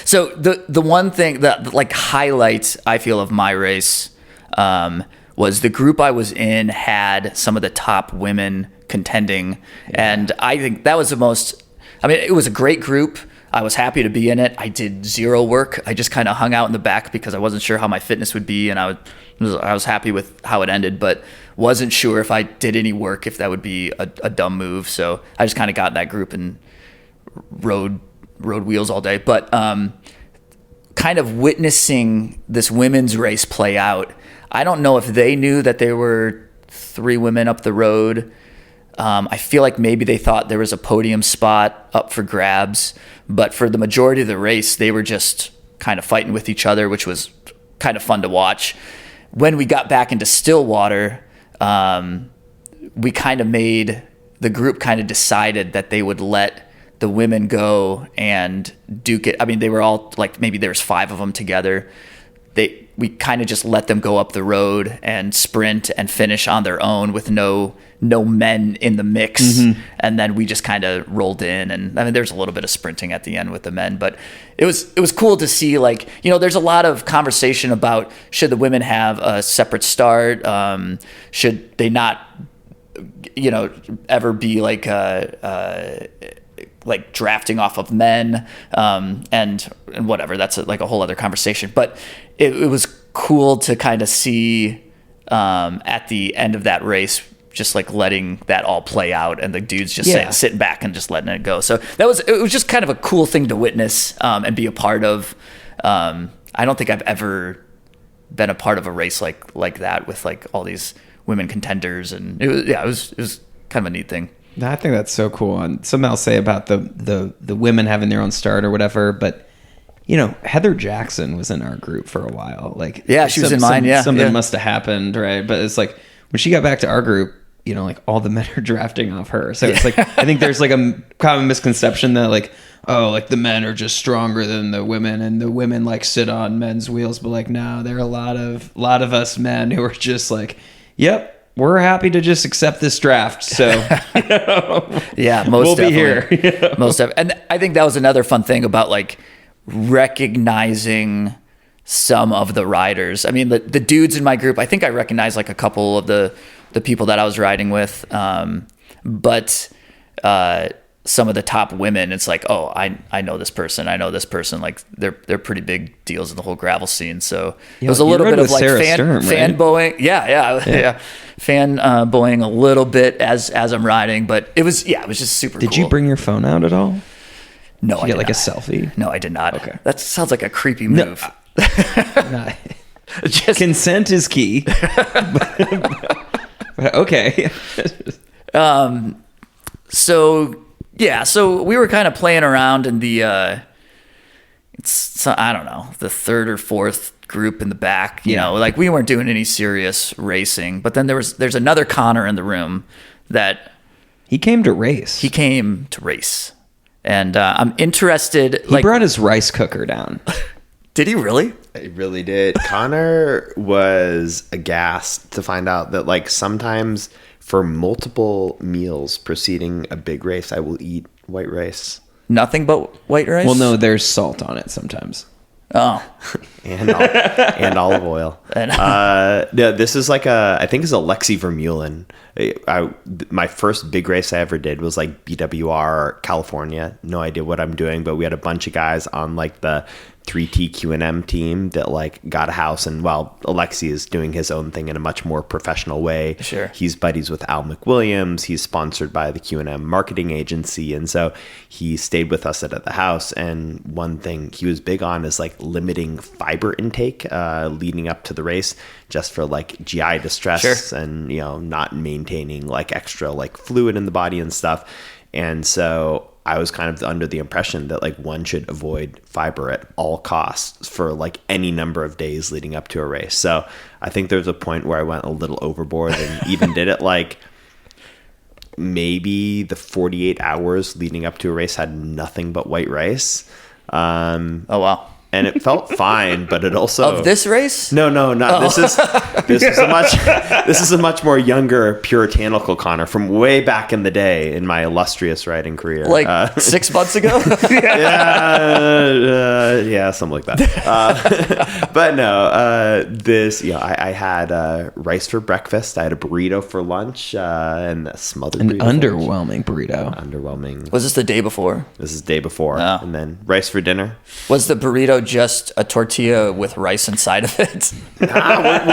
So the one thing that like highlights I feel of my race was the group I was in had some of the top women contending, and I think that was the most. I mean, it was a great group. I was happy to be in it. I did zero work. I just kind of hung out in the back because I wasn't sure how my fitness would be, and I was happy with how it ended, but wasn't sure if I did any work, if that would be a dumb move. So I just kind of got in that group and rode wheels all day. But kind of witnessing this women's race play out, I don't know if they knew that there were 3 women up the road. I feel like maybe they thought there was a podium spot up for grabs, but for the majority of the race, they were just kind of fighting with each other, which was kind of fun to watch. When we got back into Stillwater, we kind of the group kind of decided that they would let the women go and duke it. I mean, they were all like, maybe there's 5 of them together. We kind of just let them go up the road and sprint and finish on their own with no no men in the mix. And then we just kind of rolled in, and I mean, there's a little bit of sprinting at the end with the men, but it was cool to see, like, there's a lot of conversation about should the women have a separate start, should they not, ever be like drafting off of men, and whatever. That's like a whole other conversation. But it was cool to kind of see at the end of that race, just like letting that all play out, and the dudes just sitting back and just letting it go. So it was just kind of a cool thing to witness and be a part of. I don't think I've ever been a part of a race like that with like all these women contenders, and it was kind of a neat thing. I think that's so cool. And something I'll say about the women having their own start or whatever, but Heather Jackson was in our group for a while. Like, she was in mine. Something must have happened, right? But it's like when she got back to our group, like all the men are drafting off her. So it's like, I think there's like a common misconception that like, oh, like the men are just stronger than the women, and the women like sit on men's wheels. But like, no, there are a lot of us men who are just like, yep, we're happy to just accept this draft. So yeah, we'll be here. And I think that was another fun thing about like recognizing some of the riders. I mean, the dudes in my group, I think I recognized like a couple of the people that I was riding with, but some of the top women, it's like, oh, I know this person, like they're pretty big deals in the whole gravel scene. So it was a little bit of like fanboying, fanboying a little bit as I'm riding, but it was just super cool. Did you bring your phone out at all? No, I did like a selfie. No, I did not. Okay, that sounds like a creepy move. No. Consent is key. But okay. So we were kind of playing around in the I don't know, the third or fourth group in the back, like we weren't doing any serious racing, but then there's another Connor in the room that he came to race. And I'm interested. He brought his rice cooker down. Did he really? I really did. Connor was aghast to find out that like sometimes for multiple meals preceding a big race, I will eat white rice. Nothing but white rice? Well, no, there's salt on it sometimes. Oh. and olive oil. This is like I think it's a Lexi Vermeulen. My first big race I ever did was like BWR California. No idea what I'm doing, but we had a bunch of guys on like the 3T Q&M team that like got a house, and while Alexi is doing his own thing in a much more professional way, sure, he's buddies with Al McWilliams, he's sponsored by the Q&M marketing agency, and so he stayed with us at the house. And one thing he was big on is like limiting fiber intake leading up to the race, just for like GI distress, sure, and not maintaining like extra like fluid in the body and stuff. And so I was kind of under the impression that like one should avoid fiber at all costs for like any number of days leading up to a race. So I think there's a point where I went a little overboard and even did it like maybe the 48 hours leading up to a race had nothing but white rice. Oh, wow. And it felt fine, but it also of this race? No, not this is a much more younger puritanical Connor from way back in the day in my illustrious riding career, like 6 months ago. Yeah, something like that. But no, I had rice for breakfast. I had a burrito for lunch, and a smothered underwhelming burrito. Underwhelming. Was this the day before? This is the day before, oh, and then rice for dinner. Was the burrito just a tortilla with rice inside of it? Nah,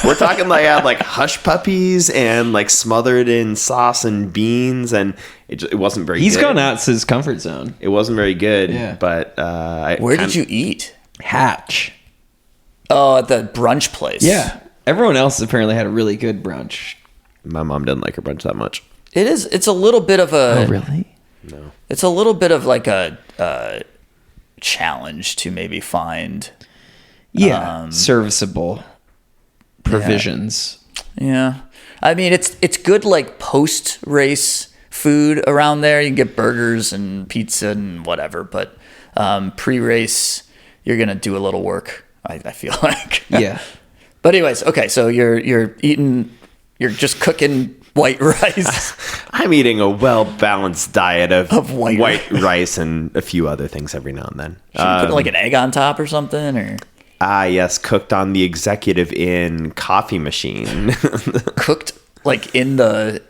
we're talking like I had like hush puppies and like smothered in sauce and beans, and it wasn't very. He's good. gone out his comfort zone. It wasn't very good. Yeah. But where did you eat? Hatch. Oh, at the brunch place. Yeah, everyone else apparently had a really good brunch. My mom didn't like her brunch that much. It's a little bit of a. Oh, really? No. It's a little bit of like a challenge to maybe find serviceable provisions. Yeah. I mean, it's good like post race food around there. You can get burgers and pizza and whatever, but pre-race you're gonna do a little work, I feel like. Yeah. But anyways, okay, so you're eating You're just cooking white rice. I'm eating a well-balanced diet of white rice and a few other things every now and then. Should you put like an egg on top or something? Or Yes, cooked on the Executive Inn coffee machine. cooked like in the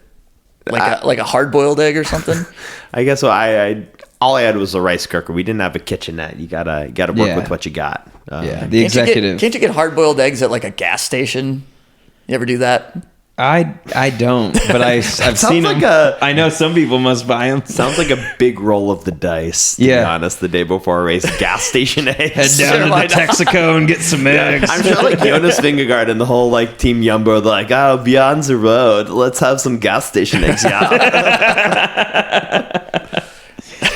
like a hard-boiled egg or something? I guess I all I had was a rice cooker. We didn't have a kitchenette. You gotta work Yeah. with what you got. The Executive. Can't you get hard-boiled eggs at like a gas station? You ever do that? I don't, but I've seen like them. I know some people must buy them. Sounds like a big roll of the dice, to be honest, the day before a race. Gas station eggs. Head down to Texaco and get some eggs. I'm sure like Jonas Vingegaard and the whole like team Jumbo, they're like, oh, beyond the road, let's have some gas station eggs. Yeah.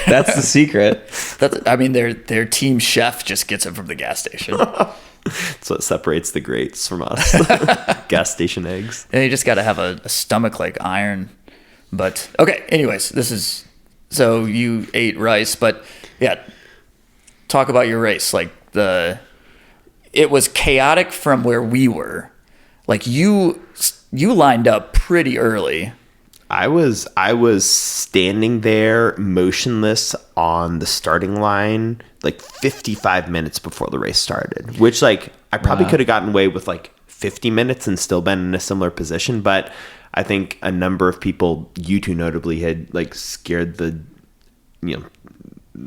That's the secret. Their team chef just gets it from the gas station. That's what separates the greats from us. Gas station eggs. And you just got to have a stomach like iron. But okay, anyways, so you ate rice, but yeah, talk about your race. Like it was chaotic from where we were. Like you lined up pretty early. I was standing there motionless on the starting line like 55 minutes before the race started, which like I probably could have gotten away with like 50 minutes and still been in a similar position. But I think a number of people, you two notably, had like scared the,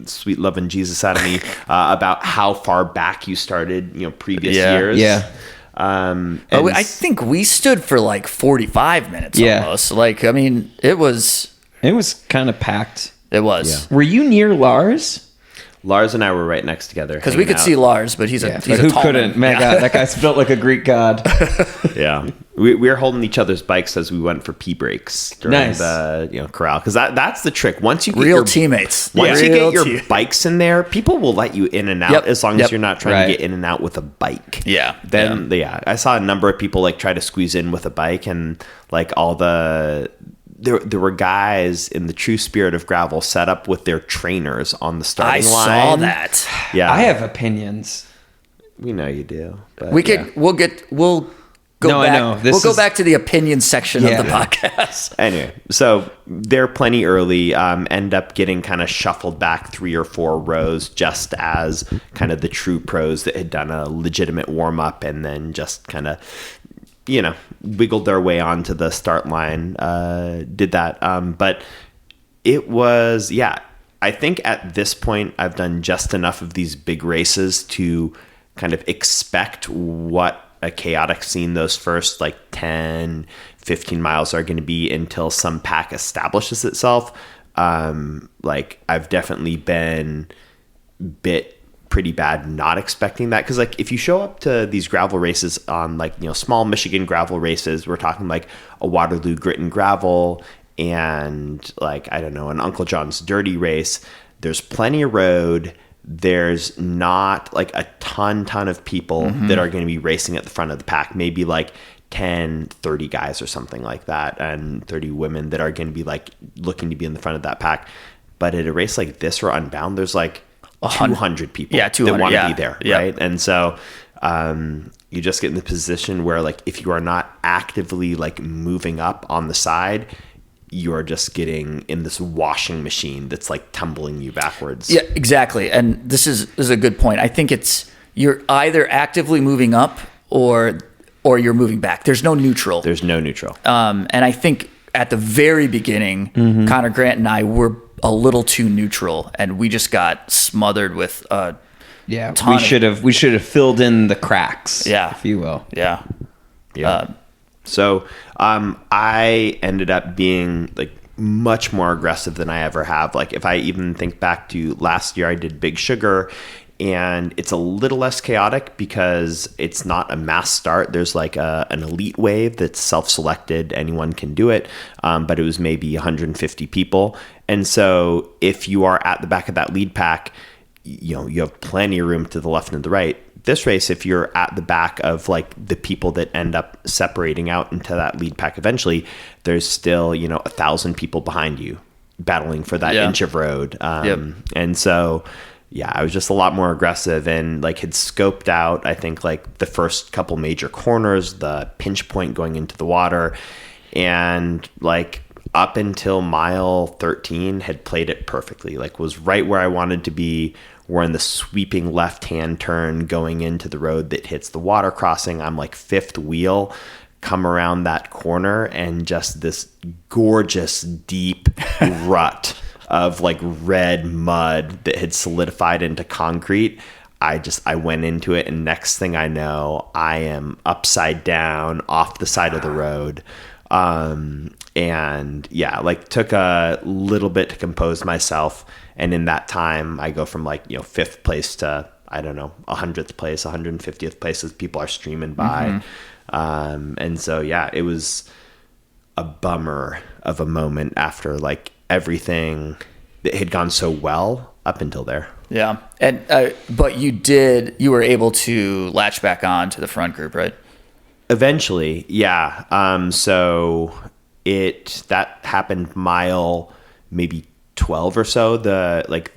sweet loving Jesus out of me about how far back you started, previous years. Yeah. I think we stood for like 45 minutes almost. Like, I mean, it was kind of packed. It was. Yeah. Were you near Lars? Lars and I were right next together. Because we could see Lars, but he's a who tall couldn't? Man, God, that guy's built like a Greek god. Yeah, we were holding each other's bikes as we went for pee breaks during the corral. Because that's the trick. Once you get real teammates, once you get your bikes in there, people will let you in and out as long as you're not trying to get in and out with a bike. Yeah. Then I saw a number of people like try to squeeze in with a bike, and like all the. There were guys in the true spirit of gravel set up with their trainers on the starting line. I saw that. Yeah, I have opinions. We know you do. But We'll go back. I know. We'll go back to the opinion section of the podcast. Anyway, so they're plenty early. End up getting kind of shuffled back 3 or 4 rows, just as kind of the true pros that had done a legitimate warm up and then just kind of, wiggled their way onto the start line. Did that, but it was I think at this point I've done just enough of these big races to kind of expect what a chaotic scene those first like 10, 15 miles are going to be until some pack establishes itself. Like I've definitely been bit pretty bad not expecting that, because like if you show up to these gravel races on like small Michigan gravel races, we're talking like a Waterloo Grit and Gravel and like I don't know, an Uncle John's Dirty race. There's plenty of road. There's not like a ton of people that are going to be racing at the front of the pack, maybe like 10, 30 guys or something like that, and 30 women that are going to be like looking to be in the front of that pack. But at a race like this or Unbound, there's like 200 people that want to be there, right? And so you just get in the position where like if you are not actively like moving up on the side, you are just getting in this washing machine that's like tumbling you backwards. Yeah, exactly. And this is a good point. I think you're either actively moving up or you're moving back. There's no neutral. There's no neutral. And I think at the very beginning, Connor Grant and I were a little too neutral, and we just got smothered with we should have filled in the cracks, if you will. So I ended up being like much more aggressive than I ever have. Like if I even think back to last year, I did Big Sugar, and it's a little less chaotic because it's not a mass start. There's like an elite wave that's self-selected. Anyone can do it. But it was maybe 150 people. And so if you are at the back of that lead pack, you have plenty of room to the left and the right. This race, if you're at the back of like the people that end up separating out into that lead pack eventually, there's still, 1,000 people behind you battling for that inch of road. And so yeah, I was just a lot more aggressive and like had scoped out, I think, like the first couple major corners, the pinch point going into the water, and like up until mile 13 had played it perfectly, like was right where I wanted to be. We're in the sweeping left-hand turn going into the road that hits the water crossing. I'm like fifth wheel, come around that corner, and just this gorgeous deep rut of like red mud that had solidified into concrete. I went into it, and next thing I know, I am upside down off the side of the road. And yeah, like took a little bit to compose myself. And in that time, I go from like, you know, 5th place to, I don't know, 100th place, 150th place as people are streaming by. And so, yeah, it was a bummer of a moment after like everything that had gone so well up until there. Yeah. And, but you were able to latch back on to the front group, right? Eventually. Yeah. So that happened mile maybe 12 or so,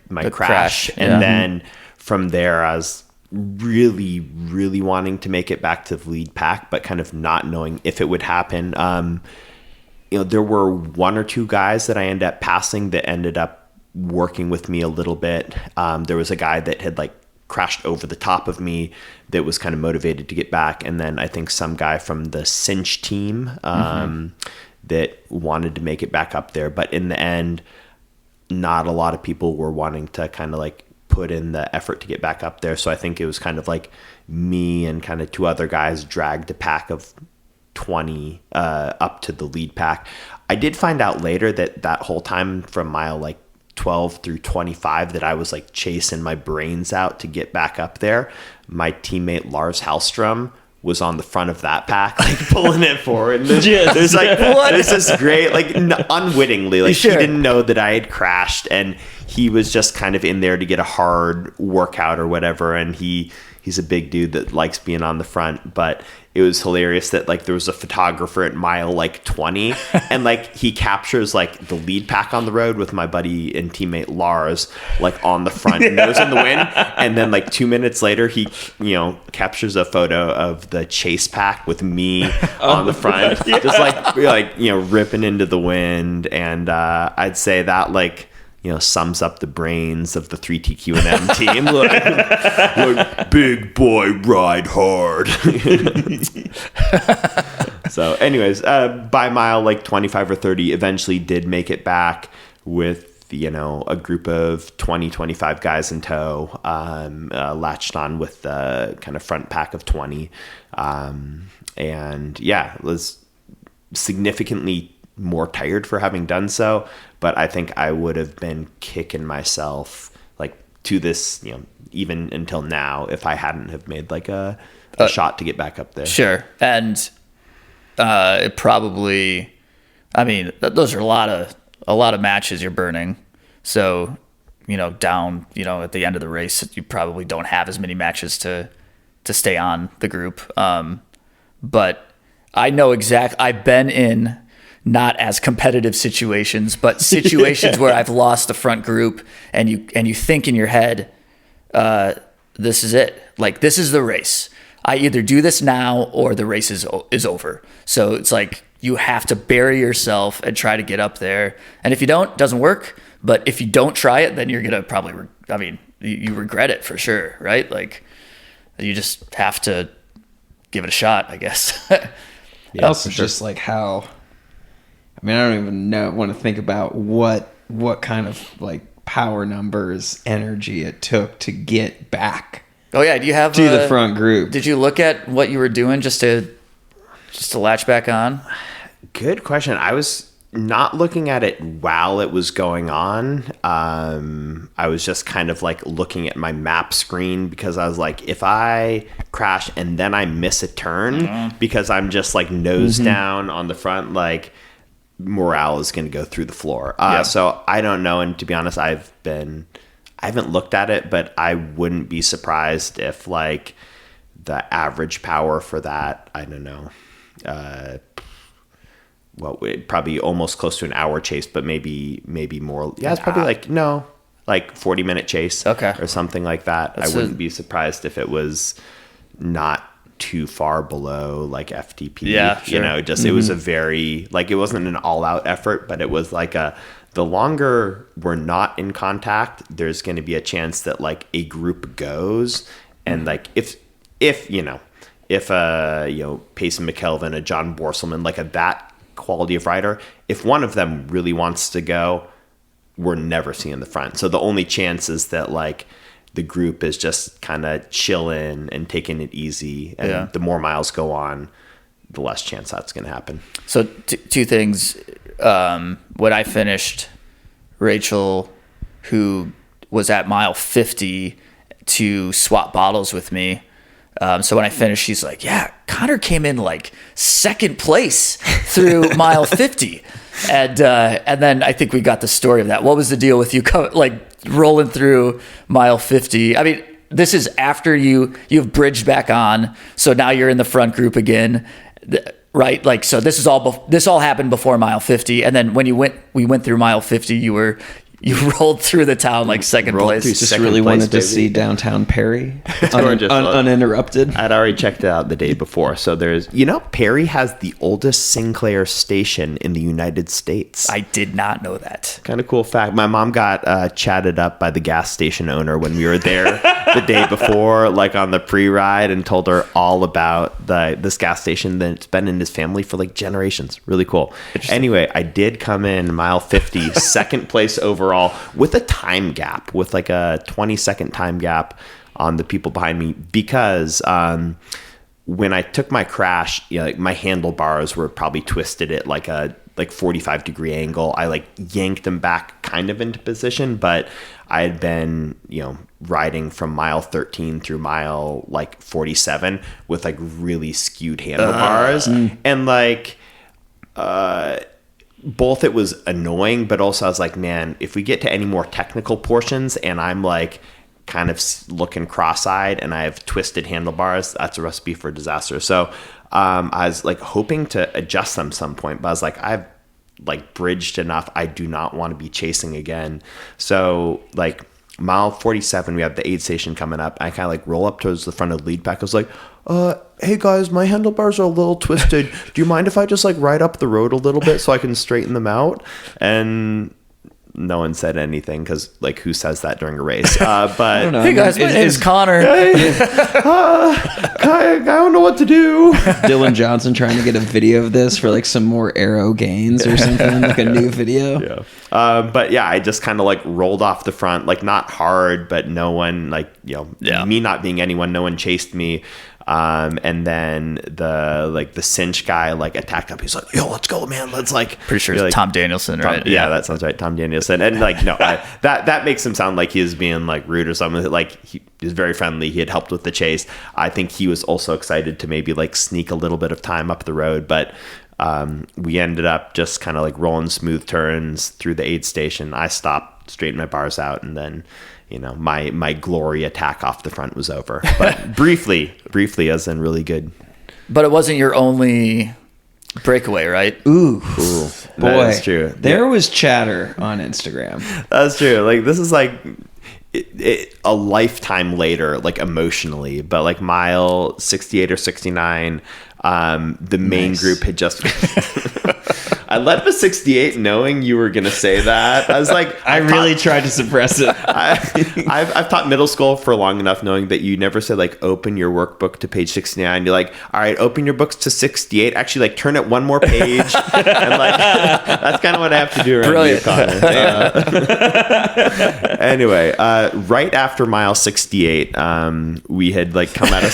my crash. And then from there, I was really, really wanting to make it back to the lead pack, but kind of not knowing if it would happen. There were 1 or 2 guys that I ended up passing that ended up working with me a little bit. There was a guy that had like crashed over the top of me that was kind of motivated to get back. And then I think some guy from the cinch team that wanted to make it back up there. But in the end, not a lot of people were wanting to kind of like put in the effort to get back up there. So I think it was kind of like me and kind of 2 other guys dragged a pack of 20 up to the lead pack. I did find out later that whole time from mile like 12 through 25 that I was like chasing my brains out to get back up there. My teammate Lars Hallstrom was on the front of that pack, like pulling it forward. And there's like, there's this great, like unwittingly, like he didn't know that I had crashed, and he was just kind of in there to get a hard workout or whatever. And he's a big dude that likes being on the front, but it was hilarious that like there was a photographer at mile like 20 and like he captures like the lead pack on the road with my buddy and teammate Lars like on the front, nose in the wind, and then like 2 minutes later he captures a photo of the chase pack with me on the front, just like ripping into the wind. And I'd say that like sums up the brains of the 3TQ&M team. like big boy ride hard. So anyways, by mile like 25 or 30, eventually did make it back with a group of 25 guys in tow, latched on with the kind of front pack of 20. And yeah, was significantly more tired for having done so, but I think I would have been kicking myself like to this, even until now, if I hadn't have made like a shot to get back up there. Sure. And it probably, I mean, those are a lot of matches you're burning. So, down, at the end of the race, you probably don't have as many matches to stay on the group. But I know I've been in not as competitive situations, but situations where I've lost the front group, and you think in your head, this is it. Like, this is the race. I either do this now or the race is over. So it's like you have to bury yourself and try to get up there. And if you don't, it doesn't work. But if you don't try it, then you're going to probably, you regret it for sure, right? Like, you just have to give it a shot, I guess. Yeah, also just like how, I don't even want to think about what kind of like power numbers, energy it took to get back. Oh yeah, do you have to the front group? Did you look at what you were doing just to latch back on? Good question. I was not looking at it while it was going on. I was just kind of like looking at my map screen, because I was like, if I crash and then I miss a turn because I'm just like nose down on the front, like morale is going to go through the floor. So I don't know. And to be honest, I haven't looked at it, but I wouldn't be surprised if like the average power for that, I don't know, probably almost close to an hour chase, but maybe more. Yeah, it's probably like like 40-minute chase or something like that. I wouldn't be surprised if it was not too far below like FTP. Yeah, sure. You know, just it was a very, like, it wasn't an all-out effort, but it was like the longer we're not in contact, there's going to be a chance that like a group goes, and like if Payson McKelvin, a John Borselman, like that quality of rider, if one of them really wants to go, we're never seeing the front. So the only chance is that like the group is just kind of chilling and taking it easy, and the more miles go on, the less chance that's going to happen. So two things. When I finished, Rachel, who was at mile 50 to swap bottles with me. So when I finished, she's like, yeah, Connor came in like second place through mile 50. And then I think we got the story of that. What was the deal with you rolling through mile 50? I mean, this is after you've bridged back on. So now you're in the front group again, right? Like, so this all happened before mile 50. And then when we went through mile 50, you rolled through the town like second place. Just really wanted to see downtown Perry uninterrupted. I'd already checked it out the day before. So Perry has the oldest Sinclair station in the United States. I did not know that. Kind of cool fact. My mom got chatted up by the gas station owner when we were there the day before, like on the pre-ride, and told her all about this gas station that's been in his family for like generations. Really cool. Anyway, I did come in mile 50, second place overall, with a time gap, with like a 20-second time gap on the people behind me, because when I took my crash, like my handlebars were probably twisted at like a 45-degree angle. I like yanked them back kind of into position, but I had been, riding from mile 13 through mile like 47 with like really skewed handlebars. And like, both it was annoying, but also I was like, man, if we get to any more technical portions and I'm like kind of looking cross-eyed and I have twisted handlebars, that's a recipe for disaster. So I was like hoping to adjust them some point, but I was like, I've like bridged enough. I do not want to be chasing again. So like mile 47, we have the aid station coming up. I kind of like roll up towards the front of the lead pack. I was like, hey guys, my handlebars are a little twisted. Do you mind if I just like ride up the road a little bit so I can straighten them out? And no one said anything, because like who says that during a race? But I don't know. Hey guys, my name's Connor. I don't know what to do. Dylan Johnson trying to get a video of this for like some more aero gains or something, like a new video. Yeah. But yeah, I just kind of like rolled off the front, like not hard, but no one me not being anyone, no one chased me. And then the cinch guy like attacked up. He's like, yo, let's go, man. Let's like, pretty sure it's like, Tom Danielson, right? Yeah, that sounds right. Tom Danielson. And like, no, that makes him sound like he was being like rude or something. Like he was very friendly. He had helped with the chase. I think he was also excited to maybe like sneak a little bit of time up the road, but we ended up just kind of like rolling smooth turns through the aid station. I stopped, straightened my bars out, and then my glory attack off the front was over. But briefly, as in really good. But it wasn't your only breakaway, right? Ooh. Boy, That's true. There was chatter on Instagram. That's true. Like this is like a lifetime later, like emotionally, but like mile 68 or 69, the main group had just I led the 68 knowing you were going to say that. I was like, I really tried to suppress it. I've taught middle school for long enough knowing that you never say like open your workbook to page 69. You're like, all right, open your books to 68. Actually, like turn it one more page. And like, that's kind of what I have to do around you, Connor. Anyway, right after mile 68, we had like come out of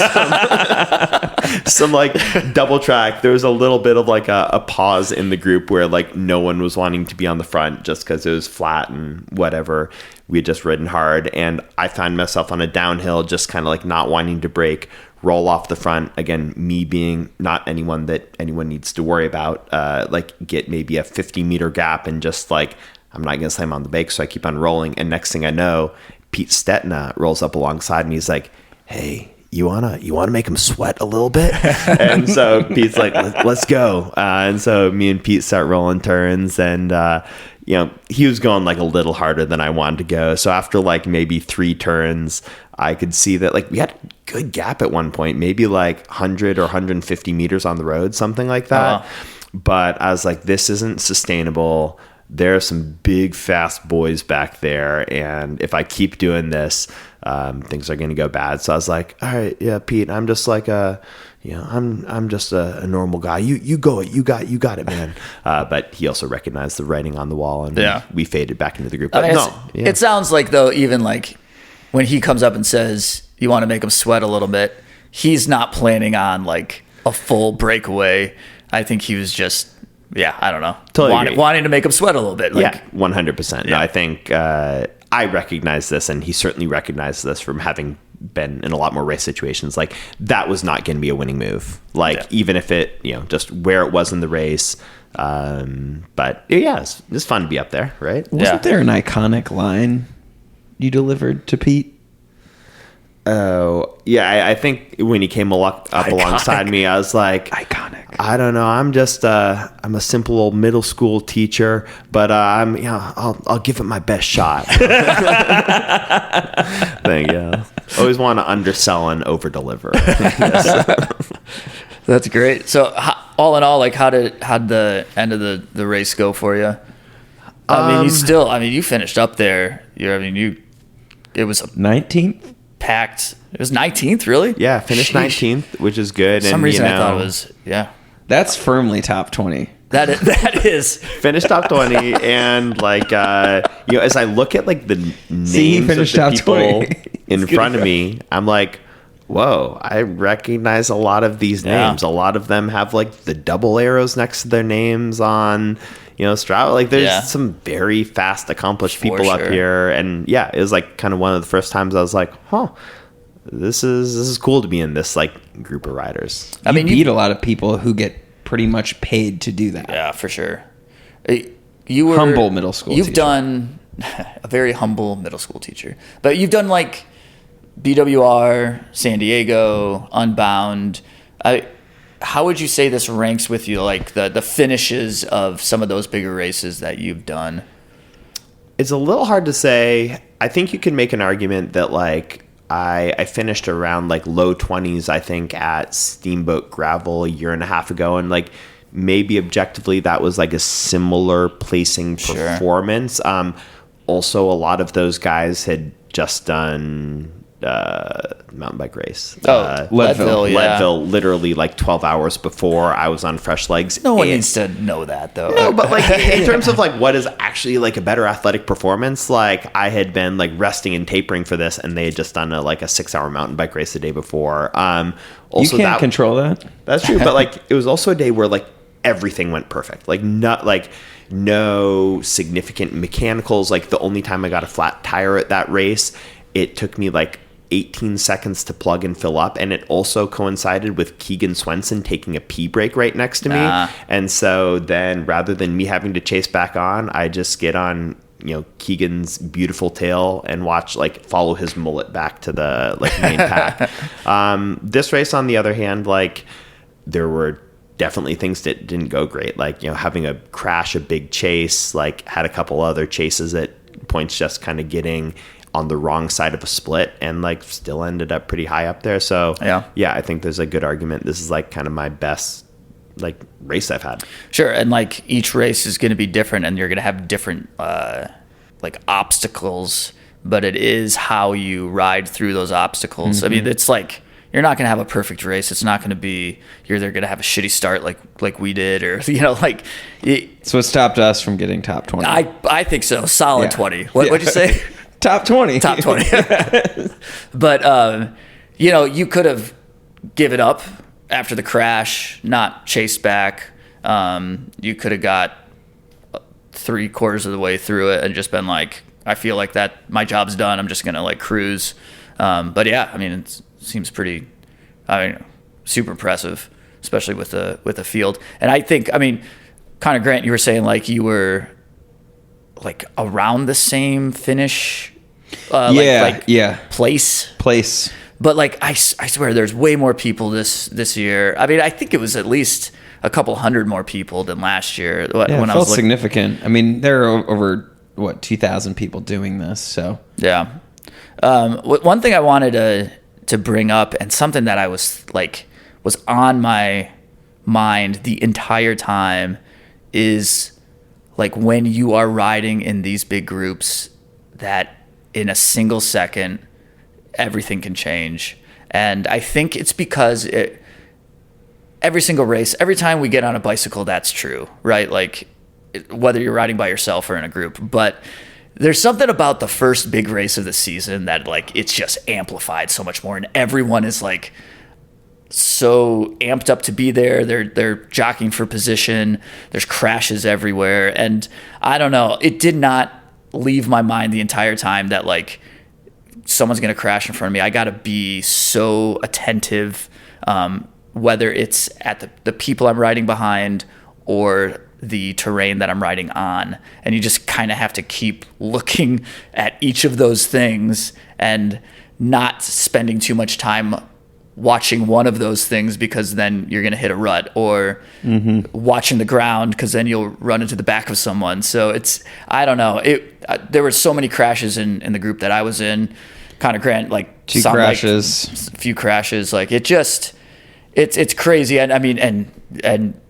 some like double track. There was a little bit of like a pause in the group where like no one was wanting to be on the front just because it was flat and whatever. We had just ridden hard, and I found myself on a downhill, just kind of like not wanting to brake, roll off the front. Again, me being not anyone that anyone needs to worry about, like get maybe a 50-meter gap and just like, I'm not going to slam on the brakes. So I keep on rolling. And next thing I know, Pete Stetna rolls up alongside me. He's like, hey, you wanna make him sweat a little bit? And so Pete's like, let's go. And so me and Pete start rolling turns, and he was going like a little harder than I wanted to go. So after like maybe 3 turns, I could see that like we had a good gap at one point, maybe like 100 or 150 meters on the road, something like that. Wow. But I was like, this isn't sustainable. There are some big, fast boys back there, and if I keep doing this, things are going to go bad. So I was like, all right, yeah, Pete, I'm just like I'm just a normal guy. You go it. You got it, man. But he also recognized the writing on the wall, and we faded back into the group. But It sounds like, though, even like when he comes up and says you want to make him sweat a little bit, he's not planning on like a full breakaway. I think he was just, I don't know, totally wanting to make him sweat a little bit. Like, 100%. No, I think I recognize this, and he certainly recognized this from having been in a lot more race situations. Like, that was not going to be a winning move. Like, even if it, just where it was in the race. But it's fun to be up there, right? Wasn't there an iconic line you delivered to Pete? Oh, yeah. I think when he came up alongside me, I was like, iconic. I don't know. I'm just I'm a simple old middle school teacher, but I'll give it my best shot. Thank you. Always want to undersell and over deliver. That's great. So all in all, like how did the end of the race go for you? I mean, you finished up there. It was 19th. Packed. It was 19th, really? Yeah, finished 19th, which is good. For some reason I thought it was, That's firmly top 20. That is. Finished top 20, and like, as I look at like the names of the people in front of me, I'm like, whoa, I recognize a lot of these names. A lot of them have like the double arrows next to their names on, Strava. Like, there's some very fast, accomplished people up here. And it was like kind of one of the first times I was like, this is cool to be in this like group of riders. I mean, you beat a lot of people who get pretty much paid to do that. Yeah, for sure. You were humble middle school You've teacher. done a very humble middle school teacher. But you've done like BWR, San Diego, Unbound. How would you say this ranks with you, like the finishes of some of those bigger races that you've done? It's a little hard to say. I think you can make an argument that like I finished around like low 20s, I think, at Steamboat Gravel a year and a half ago, and like maybe objectively that was like a similar placing performance. Also, a lot of those guys had just done mountain bike race. Leadville, literally like 12 hours before I was on fresh legs. No one needs to know that, though. No, but like in terms of like what is actually like a better athletic performance, like I had been like resting and tapering for this, and they had just done a 6-hour mountain bike race the day before. Also, you can't control that. That's true, but like it was also a day where like everything went perfect. Like not like no significant mechanicals. Like the only time I got a flat tire at that race, it took me like 18 seconds to plug and fill up, and it also coincided with Keegan Swenson taking a pee break right next to me. And so then rather than me having to chase back on, I just get on Keegan's beautiful tail and follow his mullet back to the main pack. This race, on the other hand, there were definitely things that didn't go great, having a crash, a big chase, had a couple other chases at points just kind of getting on the wrong side of a split, and still ended up pretty high up there. So I think there's a good argument. This is kind of my best race I've had. Sure. And each race is going to be different, and you're going to have different obstacles, but it is how you ride through those obstacles. Mm-hmm. I mean, it's you're not going to have a perfect race. It's not going to be, you're either going to have a shitty start like we did, or So it stopped us from getting top 20. I think so. Solid 20. What'd you say? Top 20. Top 20. But, you could have given up after the crash, not chased back. You could have got 3/4 of the way through it and just been I feel like that my job's done. I'm just going to cruise. But yeah, I mean, it seems pretty, super impressive, especially with the field. And I think, Connor Grant, you were saying you were around the same finish. Place. But like I swear there's way more people this year. I mean, I think it was at least a couple hundred more people than last year. Yeah, it felt significant. I mean, there are over 2,000 people doing this. So yeah. One thing I wanted to bring up, and something that I was on my mind the entire time, is like when you are riding in these big groups, that in a single second everything can change. And I think it's because every single race, every time we get on a bicycle, that's true, right? Like whether you're riding by yourself or in a group. But there's something about the first big race of the season that like it's just amplified so much more, and everyone is like so amped up to be there. They're jockeying for position. There's crashes everywhere, and I don't know. It did not leave my mind the entire time that like someone's gonna crash in front of me. I gotta be so attentive, whether it's at the people I'm riding behind or the terrain that I'm riding on. And you just kind of have to keep looking at each of those things and not spending too much time watching one of those things, because then you're going to hit a rut, or watching the ground because then you'll run into the back of someone. So I don't know. There were so many crashes in the group that I was in. Connor Grant, like two crashes, like, a few crashes. Like it's crazy. And I mean, and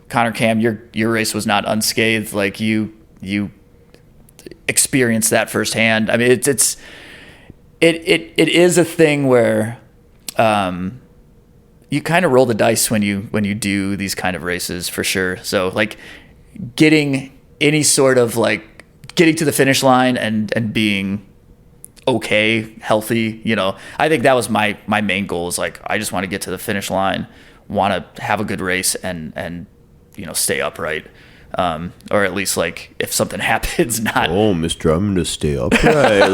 Connor Kamm, your race was not unscathed. Like you experienced that firsthand. I mean, it is a thing where you kind of roll the dice when you do these kind of races, for sure. So like getting any sort of like getting to the finish line and being okay, healthy, I think that was my main goal, is like I just want to get to the finish line, want to have a good race and stay upright. Or at least like if something happens, not Mr. I'm gonna stay upright.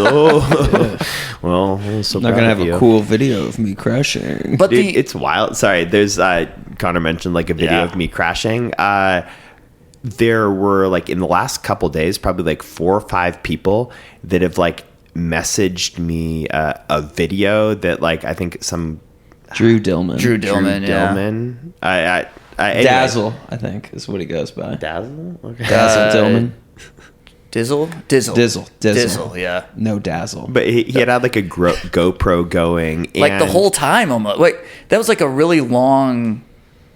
Well, I'm so not gonna have a cool video of me crashing. But it's wild. Sorry, there's Connor mentioned like a video of me crashing. There were like in the last couple days, probably like 4 or 5 people that have like messaged me a video that like I think some Drew Dillman. Anyway. Dazzle, I think, is what he goes by. Dazzle? Okay. Dazzle Dillman. Dizzle, yeah. No Dazzle. But he had like a GoPro going. Like the whole time almost. Like that was like a really long...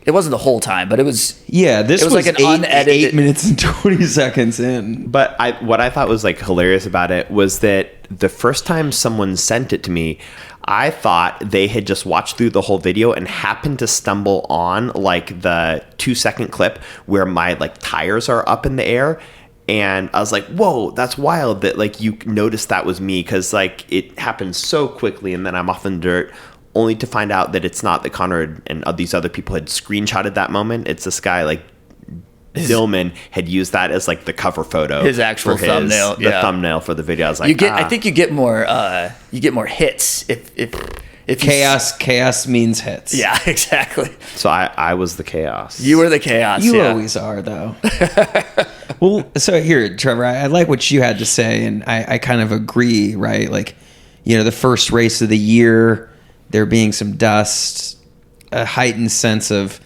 It wasn't the whole time, but it was... Yeah, this was like an unedited... 8 minutes and 20 seconds in. But what I thought was like hilarious about it was that the first time someone sent it to me, I thought they had just watched through the whole video and happened to stumble on like the 2-second clip where my like tires are up in the air. And I was like, whoa, that's wild that like you noticed that was me, because like it happened so quickly and then I'm off in the dirt, only to find out that it's not, that Connor and these other people had screenshotted that moment. It's this guy like Dillman had used that as like the cover photo, his actual thumbnail, the thumbnail for the video. I was like, I think you get more hits if chaos means hits. Yeah, exactly. So I was the chaos. You were the chaos. You always are, though. Well, so here, Trevor, I like what you had to say, and I kind of agree, right? Like, the first race of the year, there being some dust, a heightened sense of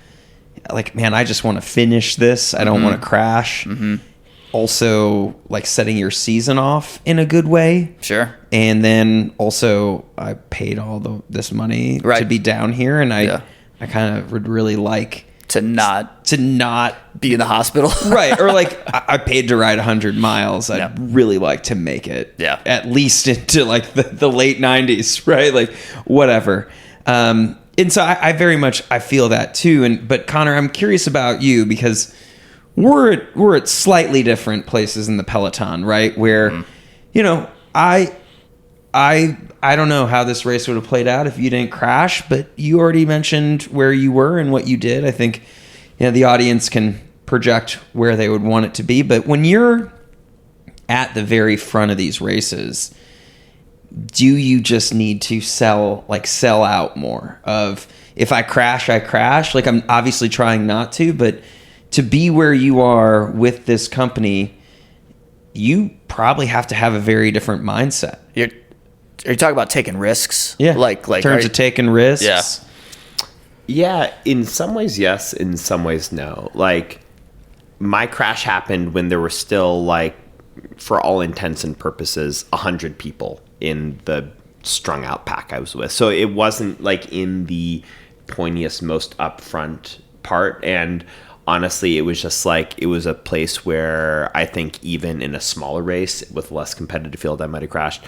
like, man, I just want to finish this. I don't want to crash. Mm-hmm. Also, like setting your season off in a good way. Sure. And then also, I paid all this money to be down here, and I kind of would really like to not be in the hospital. Right. Or like I paid to ride 100 miles. I'd really like to make it at least into like the late 90s, right? Like whatever. And so I very much, I feel that too. But Connor, I'm curious about you, because we're at slightly different places in the peloton, right? Where, I don't know how this race would have played out if you didn't crash, but you already mentioned where you were and what you did. I think, the audience can project where they would want it to be. But when you're at the very front of these races, do you just need to sell out more of, if I crash, I crash? Like, I'm obviously trying not to, but to be where you are with this company, you probably have to have a very different mindset. you talking about taking risks? Yeah. Like in terms of taking risks. Yeah. Yeah, in some ways, yes. In some ways, no. Like, my crash happened when there were still, like, for all intents and purposes, 100 people in the strung out pack I was with. So it wasn't, like, in the pointiest, most upfront part. And honestly, it was just, like, it was a place where I think even in a smaller race with less competitive field, I might have crashed.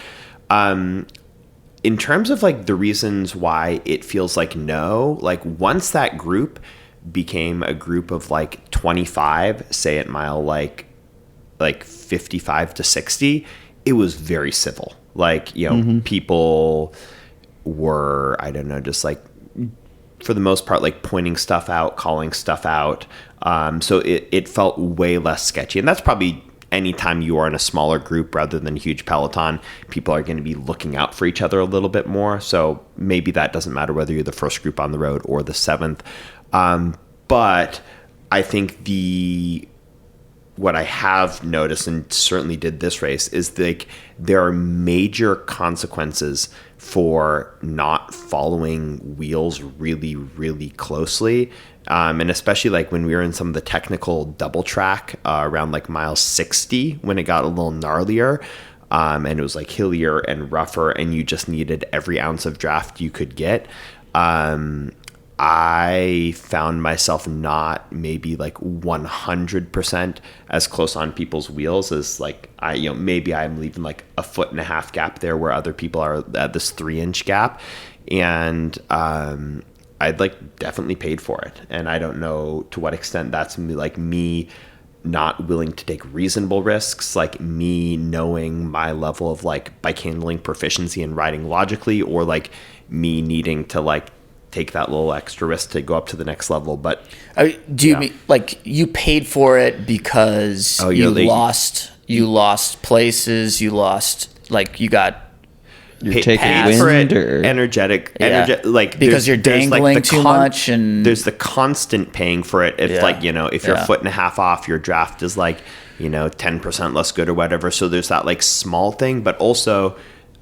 In terms of like the reasons why it feels like no, like once that group became a group of like 25, say at mile like 55 to 60, it was very civil. Like, you know, people were, I don't know, just like for the most part, like pointing stuff out, calling stuff out. So it felt way less sketchy. And that's probably anytime you are in a smaller group rather than a huge peloton, people are going to be looking out for each other a little bit more. So maybe that doesn't matter whether you're the first group on the road or the seventh. But I think what I have noticed, and certainly did this race, is like there are major consequences for not following wheels really, really closely. And especially like when we were in some of the technical double track around like mile 60, when it got a little gnarlier, and it was like hillier and rougher, and you just needed every ounce of draft you could get. I found myself not maybe like 100% as close on people's wheels as like maybe I'm leaving like a 1.5 foot gap there where other people are at this 3-inch gap. And, I'd like definitely paid for it. And I don't know to what extent that's like me not willing to take reasonable risks, like me knowing my level of like bike handling proficiency and riding logically, or like me needing to like take that little extra risk to go up to the next level. But do you mean like you paid for it because you lost places, you lost, like you got you're taking paid for wind it, or like because you're dangling like too much, and there's the constant paying for it. If like, you know, if you're 1.5 foot off, your draft is like, you know, 10% less good or whatever. So there's that like small thing, but also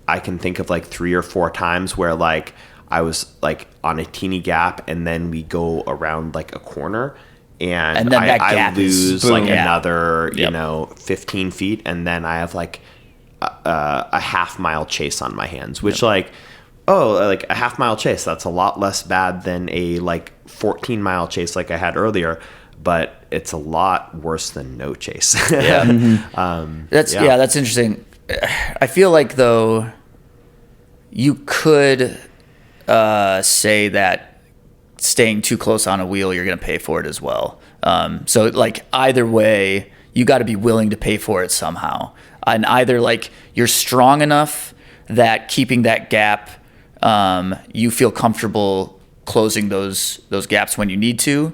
I can think of like 3 or 4 times where like I was like on a teeny gap and then we go around like a corner and then that I gap lose is like boom. another, you know, 15 feet. And then I have like a half-mile chase on my hands, which like a half-mile chase, that's a lot less bad than a like 14-mile chase like I had earlier, but it's a lot worse than no chase. That's interesting. I feel like though you could say that staying too close on a wheel, you're going to pay for it as well. So like either way, you got to be willing to pay for it somehow. And either like you're strong enough that keeping that gap, you feel comfortable closing those gaps when you need to,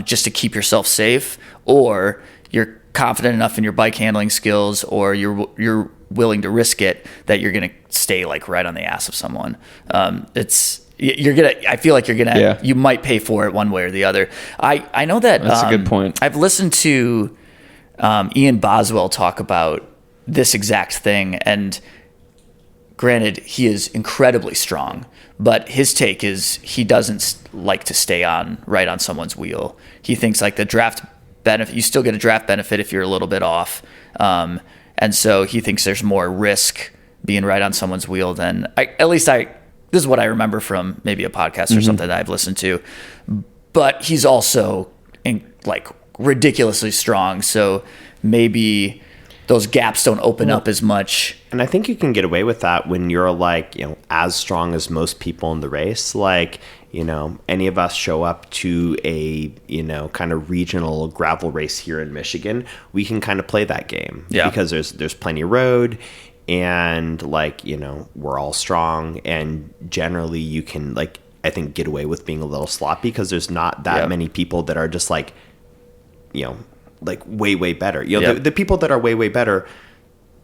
just to keep yourself safe, or you're confident enough in your bike handling skills, or you're willing to risk it that you're gonna stay like right on the ass of someone. I feel like you might pay for it one way or the other. I know that that's a good point. I've listened to Ian Boswell talk about this exact thing, and granted, he is incredibly strong, but his take is he doesn't like to stay right on someone's wheel. He thinks like the draft benefit, you still get a draft benefit if you're a little bit off, and so he thinks there's more risk being right on someone's wheel than this is what I remember from maybe a podcast or something that I've listened to. But he's also like ridiculously strong, so maybe those gaps don't open up as much. And I think you can get away with that when you're like, you know, as strong as most people in the race. Like, you know, any of us show up to a, you know, kind of regional gravel race here in Michigan, we can kind of play that game. Yeah. Because there's plenty of road, and like, you know, we're all strong, and generally you can like, I think, get away with being a little sloppy because there's not that many people that are just like, you know, like way better. You know, the people that are way better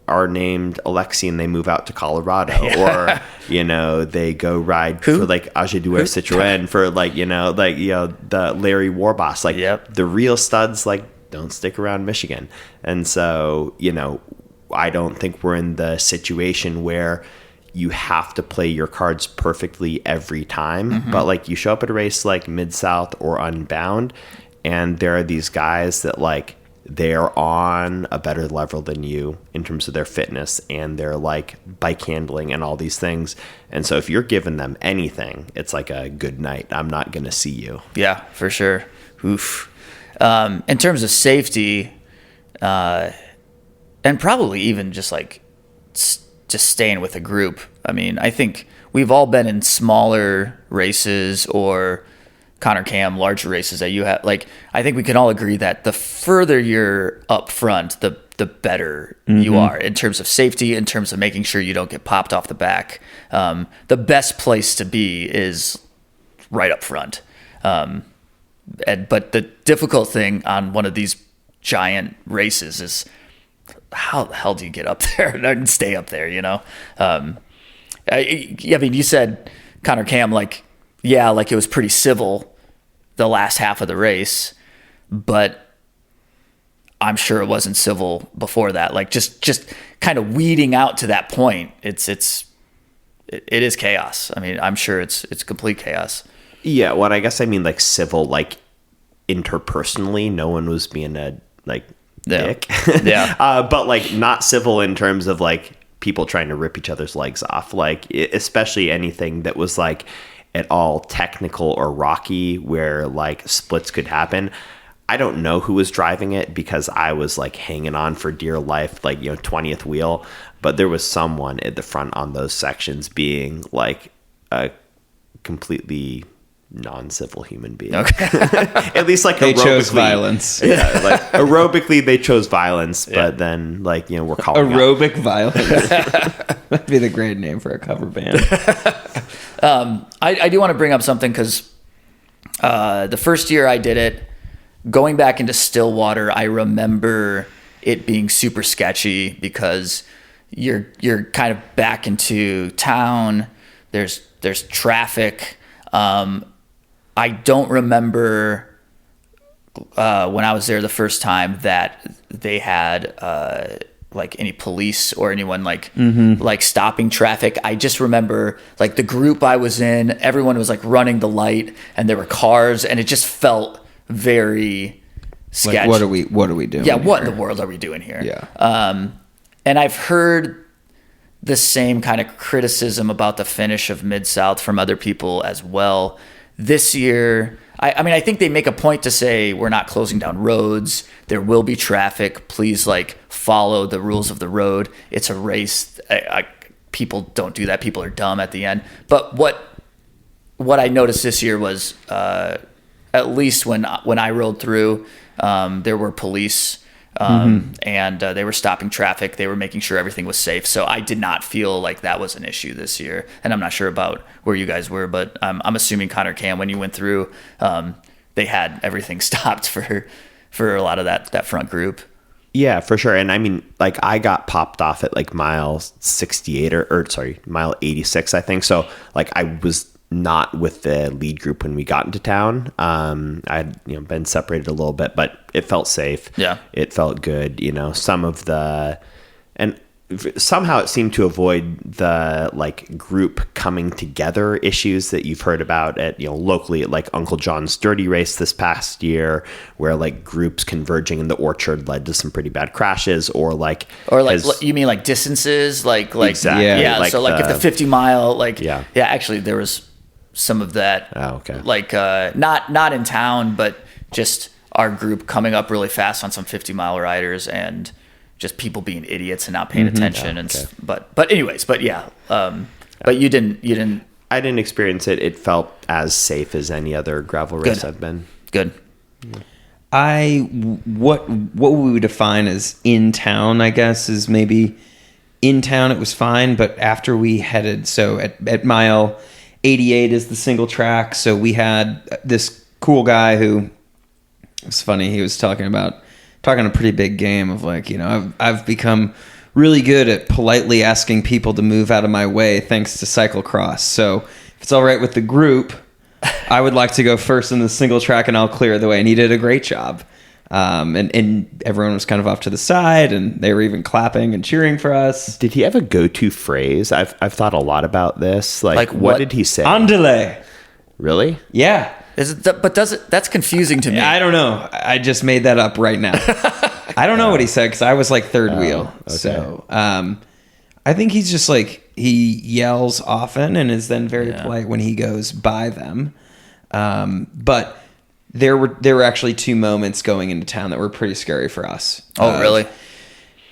are named Alexi and they move out to Colorado, or, you know, they go ride for like Agedour Citroën for like, you know, the Larry Warboss, like the real studs, like don't stick around Michigan. And so, you know, I don't think we're in the situation where you have to play your cards perfectly every time. But like you show up at a race like Mid-South or Unbound, and there are these guys that like they're on a better level than you in terms of their fitness and their like bike handling and all these things. And so if you're giving them anything, it's like a good night. I'm not going to see you. Yeah, for sure. Oof. In terms of safety, and probably even just like just staying with a group. I mean, I think we've all been in smaller races or Connor Kamm, larger races that you have. Like, I think we can all agree that the further you're up front, the better you are in terms of safety, in terms of making sure you don't get popped off the back. The best place to be is right up front. But the difficult thing on one of these giant races is how the hell do you get up there and stay up there, you know? I mean, you said Connor Kamm, like it was pretty civil the last half of the race, but I'm sure it wasn't civil before that. Like just kind of weeding out to that point, it is chaos. I mean, I'm sure it's complete chaos. Yeah, well, I guess I mean like civil, like interpersonally, no one was being a like dick. Yeah. But like not civil in terms of like people trying to rip each other's legs off. Like especially anything that was like at all technical or rocky where like splits could happen. I don't know who was driving it because I was like hanging on for dear life, like, 20th wheel, but there was someone at the front on those sections being like a completely non-civil human being. Okay. At least like they aerobically, chose violence. Yeah, like aerobically they chose violence, but then like, we're calling aerobic violence. That'd be the great name for a cover band. I do want to bring up something because the first year I did it, going back into Stillwater, I remember it being super sketchy because you're kind of back into town. There's traffic. I don't remember when I was there the first time that they had like any police or anyone like stopping traffic. I just remember like the group I was in, everyone was like running the light and there were cars and it just felt very sketchy. Like, what are we doing? Yeah, here? what in the world are we doing here? Yeah. And I've heard the same kind of criticism about the finish of Mid-South from other people as well. This year, I mean, I think they make a point to say we're not closing down roads. There will be traffic. Please, like, follow the rules of the road. It's a race. People don't do that. People are dumb at the end. But what I noticed this year was, at least when I rode through, there were police. And they were stopping traffic. They were making sure everything was safe. So I did not feel like that was an issue this year. And I'm not sure about where you guys were, but I'm assuming Connor Kamm, when you went through, they had everything stopped for a lot of that front group. Yeah, for sure. And I mean, like I got popped off at like mile 68 or mile 86, I think. So like I was not with the lead group when we got into town. I'd been separated a little bit, but it felt safe. Yeah, it felt good. Some of the, and somehow it seemed to avoid the like group coming together issues that you've heard about at locally at like Uncle John's Dirty Race this past year, where like groups converging in the orchard led to some pretty bad crashes, or you mean like distances, like exactly. Yeah, like so like if the 50 mile, like yeah, actually there was some of that. Oh, okay. Like not in town, but just our group coming up really fast on some 50-mile riders and just people being idiots and not paying attention. Oh, okay. But yeah. But you didn't. I didn't experience it. It felt as safe as any other gravel race I've been. Good. What we would define as in town, I guess, is maybe in town it was fine, but after we headed, so at mile 88 is the single track. So we had this cool guy who, it's funny, he was talking a pretty big game of like, I've become really good at politely asking people to move out of my way thanks to cyclocross. So if it's all right with the group, I would like to go first in the single track and I'll clear the way. And he did a great job. And everyone was kind of off to the side, and they were even clapping and cheering for us. Did he have a go-to phrase? I've thought a lot about this. Like what did he say? Andale. Really? Yeah. That's confusing to me. I don't know. I just made that up right now. I don't know what he said because I was like third wheel. Okay. So I think he's just like, he yells often and is then very polite when he goes by them. But there were actually 2 moments going into town that were pretty scary for us. Oh, really?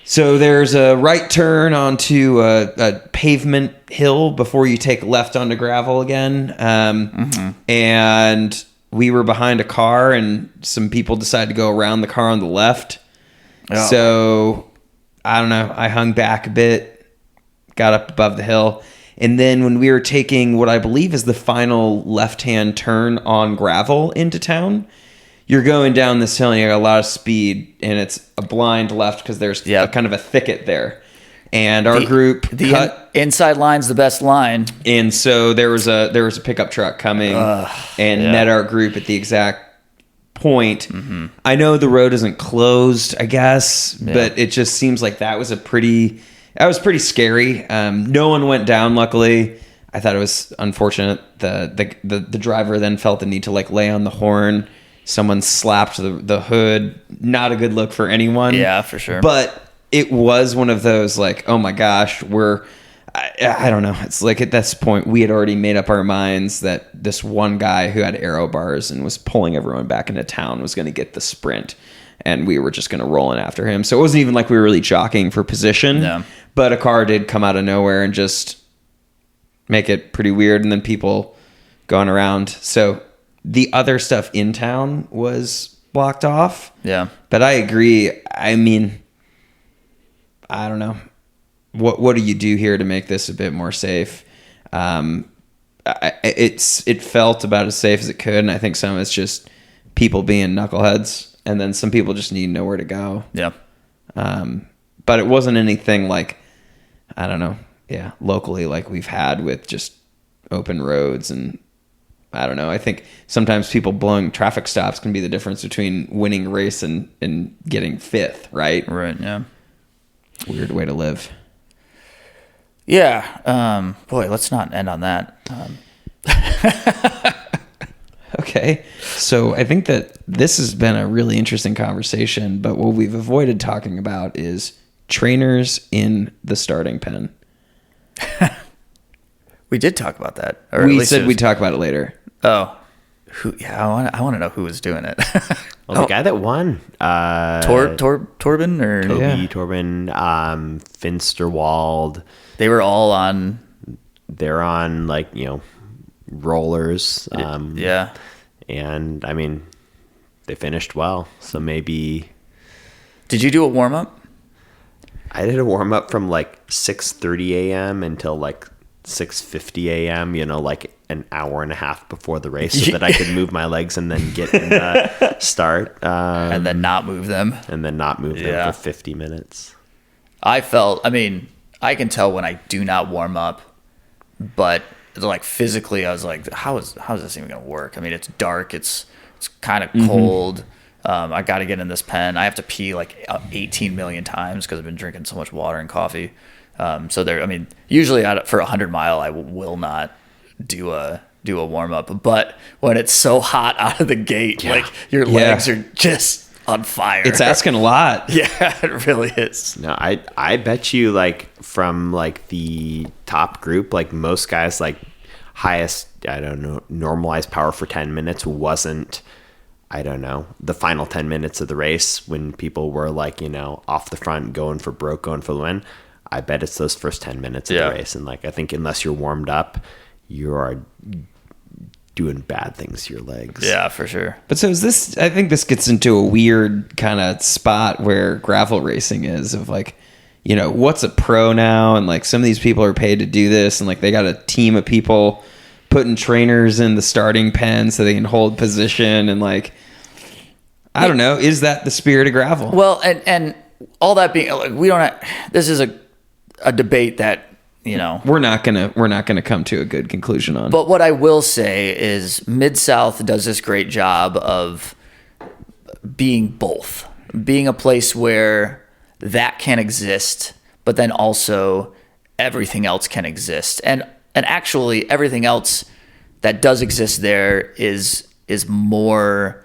So there's a right turn onto a pavement hill before you take left onto gravel again. And we were behind a car, and some people decided to go around the car on the left. Oh. So I don't know. I hung back a bit, got up above the hill. And then when we were taking what I believe is the final left-hand turn on gravel into town, you're going down this hill and you got a lot of speed, and it's a blind left because there's a kind of a thicket there. And our group cut inside line's the best line. And so there was a pickup truck coming and met our group at the exact point. Mm-hmm. I know the road isn't closed, I guess, but it just seems like that was pretty scary. No one went down, luckily. I thought it was unfortunate. The driver then felt the need to like lay on the horn. Someone slapped the hood. Not a good look for anyone. Yeah, for sure. But it was one of those like, oh my gosh, I don't know. It's like at this point we had already made up our minds that this one guy who had aero bars and was pulling everyone back into town was going to get the sprint, and we were just going to roll in after him. So it wasn't even like we were really jockeying for position. No. But a car did come out of nowhere and just make it pretty weird, and then people going around. So the other stuff in town was blocked off. Yeah. But I agree. I mean, I don't know. What do you do here to make this a bit more safe? It felt about as safe as it could, and I think some of it's just people being knuckleheads, and then some people just need to know where to go. Yeah. But it wasn't anything like, I don't know, locally like we've had with just open roads, and I don't know. I think sometimes people blowing traffic stops can be the difference between winning a race and getting 5th, right? Right, yeah. Weird way to live. Yeah. Boy, let's not end on that. Okay. So I think that this has been a really interesting conversation, but what we've avoided talking about is trainers in the starting pen. We did talk about that. Or we said we'd talk about it later. Oh. I want to know who was doing it. Well, the guy that won. Torben or Torben, Finsterwald. They were all on. They're on like, rollers. Yeah. And I mean, they finished well. So maybe. Did you do a warm up? I did a warm up from like 6:30 a.m. until like 6:50 a.m. Like an hour and a half before the race, so that I could move my legs and then get in the start, and then not move them, for 50 minutes. I can tell when I do not warm up, but like physically, I was like, how is this even gonna work? I mean, it's dark, it's kind of cold. I got to get in this pen. I have to pee like 18 million times because I've been drinking so much water and coffee. So usually for 100 mile, I will not do a warm up, but when it's so hot out of the gate, like your legs are just on fire. It's asking a lot. Yeah, it really is. No, I bet you like from like the top group, like most guys, like highest, I don't know, normalized power for 10 minutes wasn't, I don't know, the final 10 minutes of the race when people were like, off the front, going for broke, going for the win. I bet it's those first 10 minutes of the race. And like, I think unless you're warmed up, you are doing bad things to your legs. Yeah, for sure. But so I think this gets into a weird kind of spot where gravel racing is of like, what's a pro now? And like some of these people are paid to do this, and like they got a team of people putting trainers in the starting pen so they can hold position, and like, I don't know, is that the spirit of gravel? Well, and all that being, like, we don't have, this is a debate that, we're not gonna come to a good conclusion on. But what I will say is Mid-South does this great job of being both, being a place where that can exist, but then also everything else can exist. And actually everything else that does exist there is more,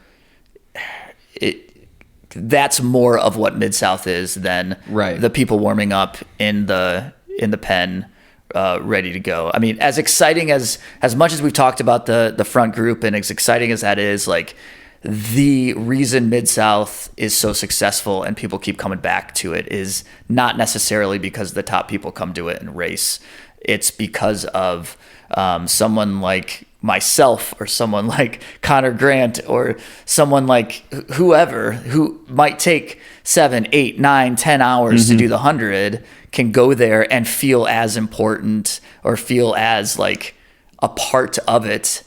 that's more of what Mid-South is than Right. the people warming up in the pen, ready to go. I mean, as exciting as much as we've talked about the front group, and as exciting as that is, like, the reason Mid-South is so successful and people keep coming back to it is not necessarily because the top people come to it and race. It's because of someone like myself, or someone like Connor Grant, or someone like whoever who might take 7, 8, 9, 10 hours to do the 100 can go there and feel as important, or feel as like a part of it,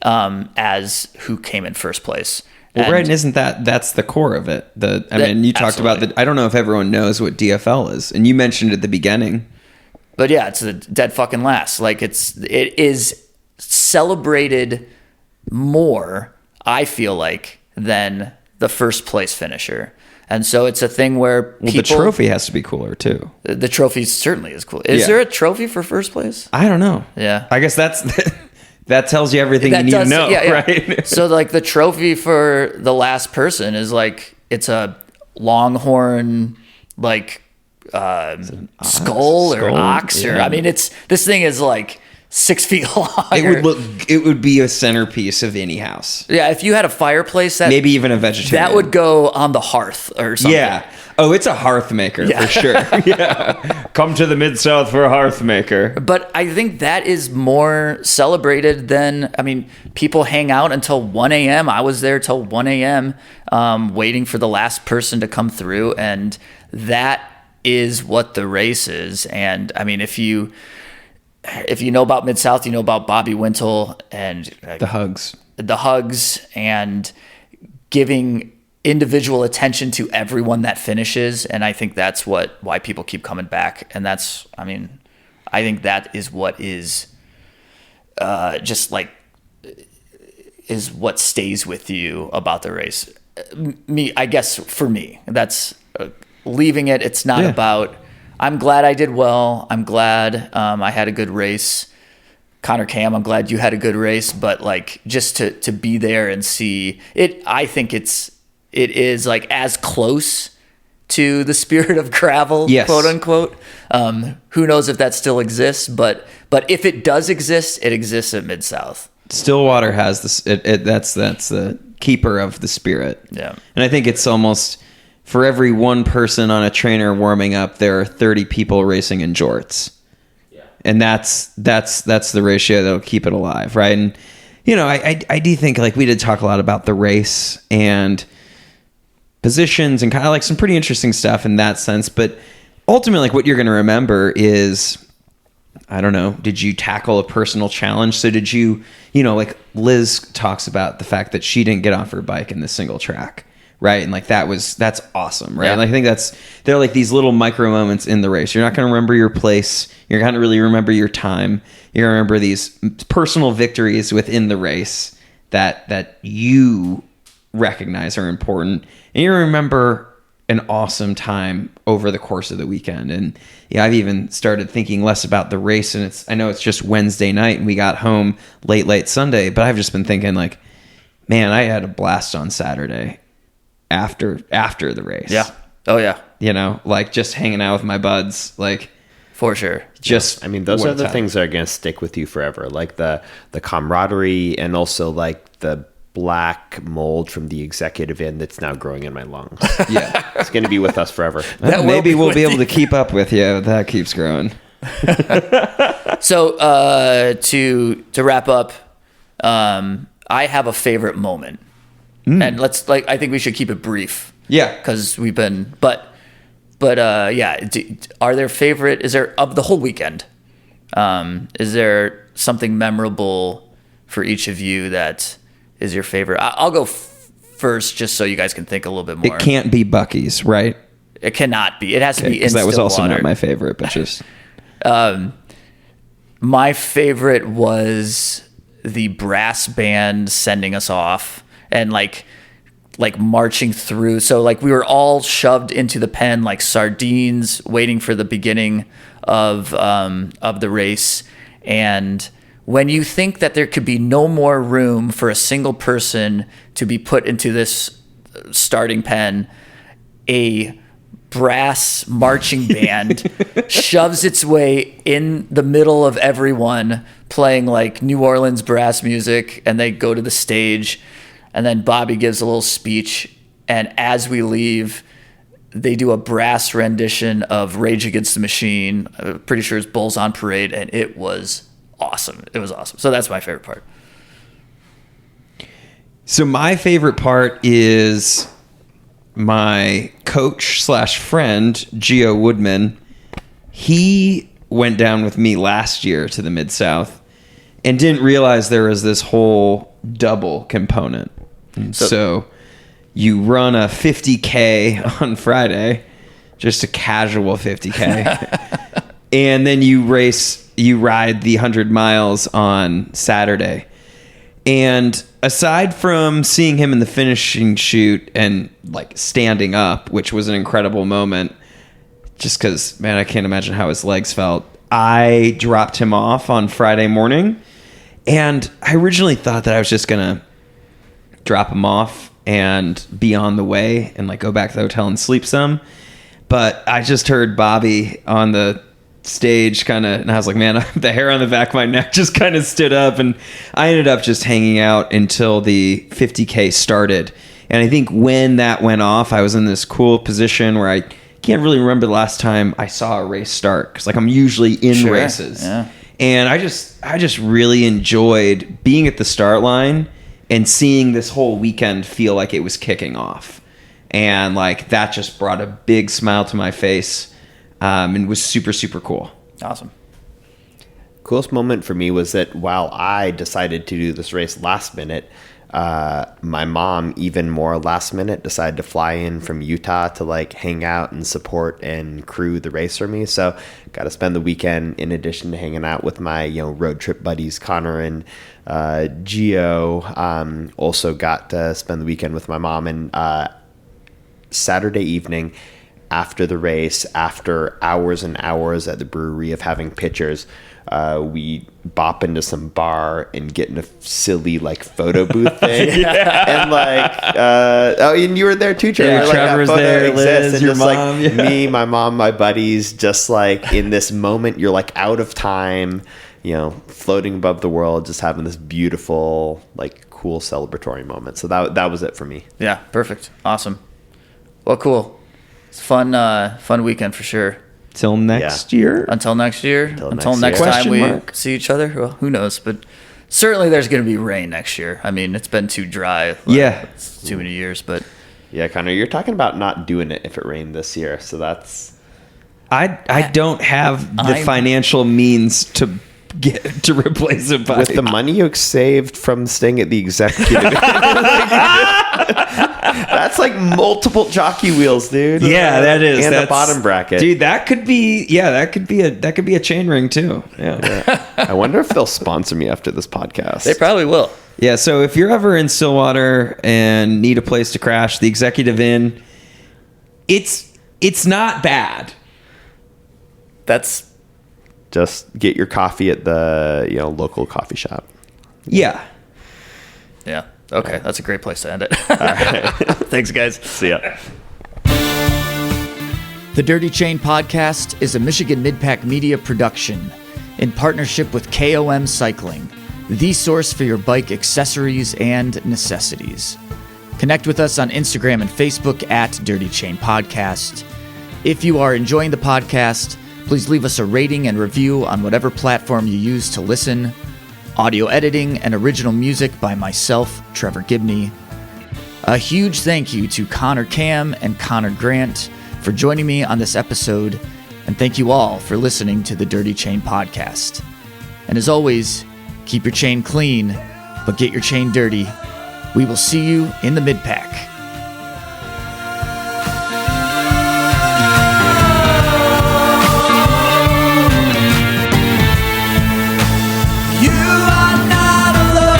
as who came in first place. Well, right, and isn't that's the core of it? I mean, you talked about I don't know if everyone knows what DFL is, and you mentioned at the beginning. But yeah, it's a dead fucking last. Like, it is celebrated more, I feel like, than the first place finisher. And so it's a thing where the trophy has to be cooler too. The trophy certainly is cool. Is there a trophy for first place? I don't know. Yeah. I guess that tells you everything you need to know, right? So like the trophy for the last person is like, it's a longhorn, like, skull or an ox, or I mean, this thing is like 6 feet long. It would be a centerpiece of any house. Yeah, if you had a fireplace, that maybe even a vegetarian, that would go on the hearth or something. Yeah. Oh, it's a hearth maker for sure. Yeah. Come to the Mid-South for a hearth maker. But I think that is more celebrated than, I mean, people hang out until 1 a.m. I was there till 1 a.m. Waiting for the last person to come through, and that is what the race is. And I mean, if you know about Mid-South, you know about Bobby Wintle and the hugs and giving individual attention to everyone that finishes. And I think that's why people keep coming back. And I think that is what is just like, is what stays with you about the race. I guess for me, that's leaving it. It's not about, I'm glad I did well. I'm glad I had a good race. Connor Kamm, I'm glad you had a good race. But like, just to be there and see it, I think it is like as close to the spirit of gravel, quote unquote. Who knows if that still exists, but if it does exist, it exists at Mid-South. Stillwater has this. That's the keeper of the spirit. Yeah, and I think it's almost, for every one person on a trainer warming up, there are 30 people racing in jorts. Yeah. And that's the ratio that'll keep it alive, right? And you know, I do think, like, we did talk a lot about the race and positions and kind of like some pretty interesting stuff in that sense, but ultimately, like, what you're going to remember is, I don't know, did you tackle a personal challenge? So did you know, like Liz talks about the fact that she didn't get off her bike in the single track. Right. And like, that's awesome. Right. Yeah. And I think they're like these little micro moments in the race. You're not going to remember your place. You're going to really remember your time. You're going to remember these personal victories within the race that you recognize are important. And you remember an awesome time over the course of the weekend. And yeah, I've even started thinking less about the race, and I know it's just Wednesday night and we got home late Sunday, but I've just been thinking, like, man, I had a blast on Saturday after the race. Yeah. Oh yeah. You know, like, just hanging out with my buds, like, for sure. Just, I mean, those are the things that are going to stick with you forever. Like the camaraderie, and also like the black mold from the executive inn that's now growing in my lungs. Yeah. It's going to be with us forever. Maybe we'll be able to keep up with you. That keeps growing. So to wrap up, I have a favorite moment. And I think we should keep it brief. Yeah. Because we've been, but yeah, is there, of the whole weekend, is there something memorable for each of you that is your favorite? I'll go first, just so you guys can think a little bit more. It can't be Buc-ee's, right? It cannot be. It has to be in Stillwater. That was also not my favorite, but just... my favorite was the brass band sending us off, and like like marching through. So like we were all shoved into the pen like sardines, waiting for the beginning of the race. And when you think that there could be no more room for a single person to be put into this starting pen, a brass marching band shoves its way in the middle of everyone, playing like New Orleans brass music, and they go to the stage, and then Bobby gives a little speech, and as we leave, they do a brass rendition of Rage Against the Machine. I'm pretty sure it's Bulls on Parade, and it was awesome. It was awesome. So that's my favorite part. So my favorite part is my coach / friend, Gio Woodman. He went down with me last year to the Mid-South and didn't realize there was this whole double component. So you run a 50K on Friday, just a casual 50K. And then you ride the 100 miles on Saturday. And aside from seeing him in the finishing chute and like standing up, which was an incredible moment, just because, man, I can't imagine how his legs felt. I dropped him off on Friday morning, and I originally thought that I was just going to drop him off and be on the way and like go back to the hotel and sleep some. But I just heard Bobby on the stage and I was like, man, the hair on the back of my neck just kind of stood up, and I ended up just hanging out until the 50K started. And I think when that went off, I was in this cool position where I can't really remember the last time I saw a race start, because like I'm usually in races. Yeah. And I just really enjoyed being at the start line and seeing this whole weekend feel like it was kicking off. And like that just brought a big smile to my face, and was super, super cool. Awesome. Coolest moment for me was that while I decided to do this race last minute, my mom, even more last minute, decided to fly in from Utah to like hang out and support and crew the race for me. So got to spend the weekend, in addition to hanging out with my road trip buddies Connor and Gio. Also got to spend the weekend with my mom. And Saturday evening, after the race, after hours and hours at the brewery of having pictures, we bop into some bar and get in a silly like photo booth thing. And like and you were there too, Trevor. Yeah, like, Trevor's there, Liz, and your just mom. Like me, my mom, my buddies, just like in this moment, you're like out of time, floating above the world, just having this beautiful, like cool celebratory moment. So that was it for me. Yeah, perfect. Awesome. Well, cool. It's fun weekend for sure. Till next year. Until next year. Until next year. time we see each other. Well, who knows? But certainly there's going to be rain next year. I mean, it's been too dry. Yeah. It's too many years, but. Yeah, Connor, you're talking about not doing it if it rained this year. So that's. I don't have the financial means to replace it with the money you saved from staying at the executive. That's like multiple jockey wheels, dude. Yeah, that is. And That's a bottom bracket, dude. That could be a chain ring too. Yeah. I wonder if they'll sponsor me after this podcast. They probably will. Yeah. So if you're ever in Stillwater and need a place to crash, the Executive Inn, it's not bad. That's. Just get your coffee at the local coffee shop. Yeah. Yeah. Okay, that's a great place to end it. All right. Thanks, guys. See ya. The Dirty Chain Podcast is a Michigan Midpack Media production in partnership with KOM Cycling, the source for your bike accessories and necessities. Connect with us on Instagram and Facebook at Dirty Chain Podcast. If you are enjoying the podcast, please leave us a rating and review on whatever platform you use to listen. Audio editing and original music by myself, Trevor Gibney. A huge thank you to Connor Kamm and Connor Grant for joining me on this episode, and thank you all for listening to the Dirty Chain Podcast. And as always, keep your chain clean, but get your chain dirty. We will see you in the Midpack. You are not alone.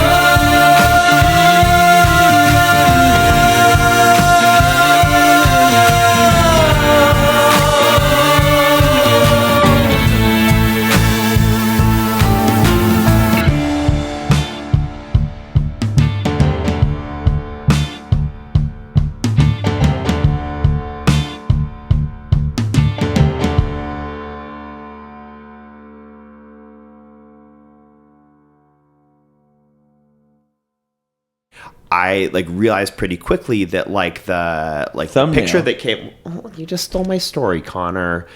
I like realized pretty quickly that like the Thumbnail. picture that came, oh, you just stole my story, Connor.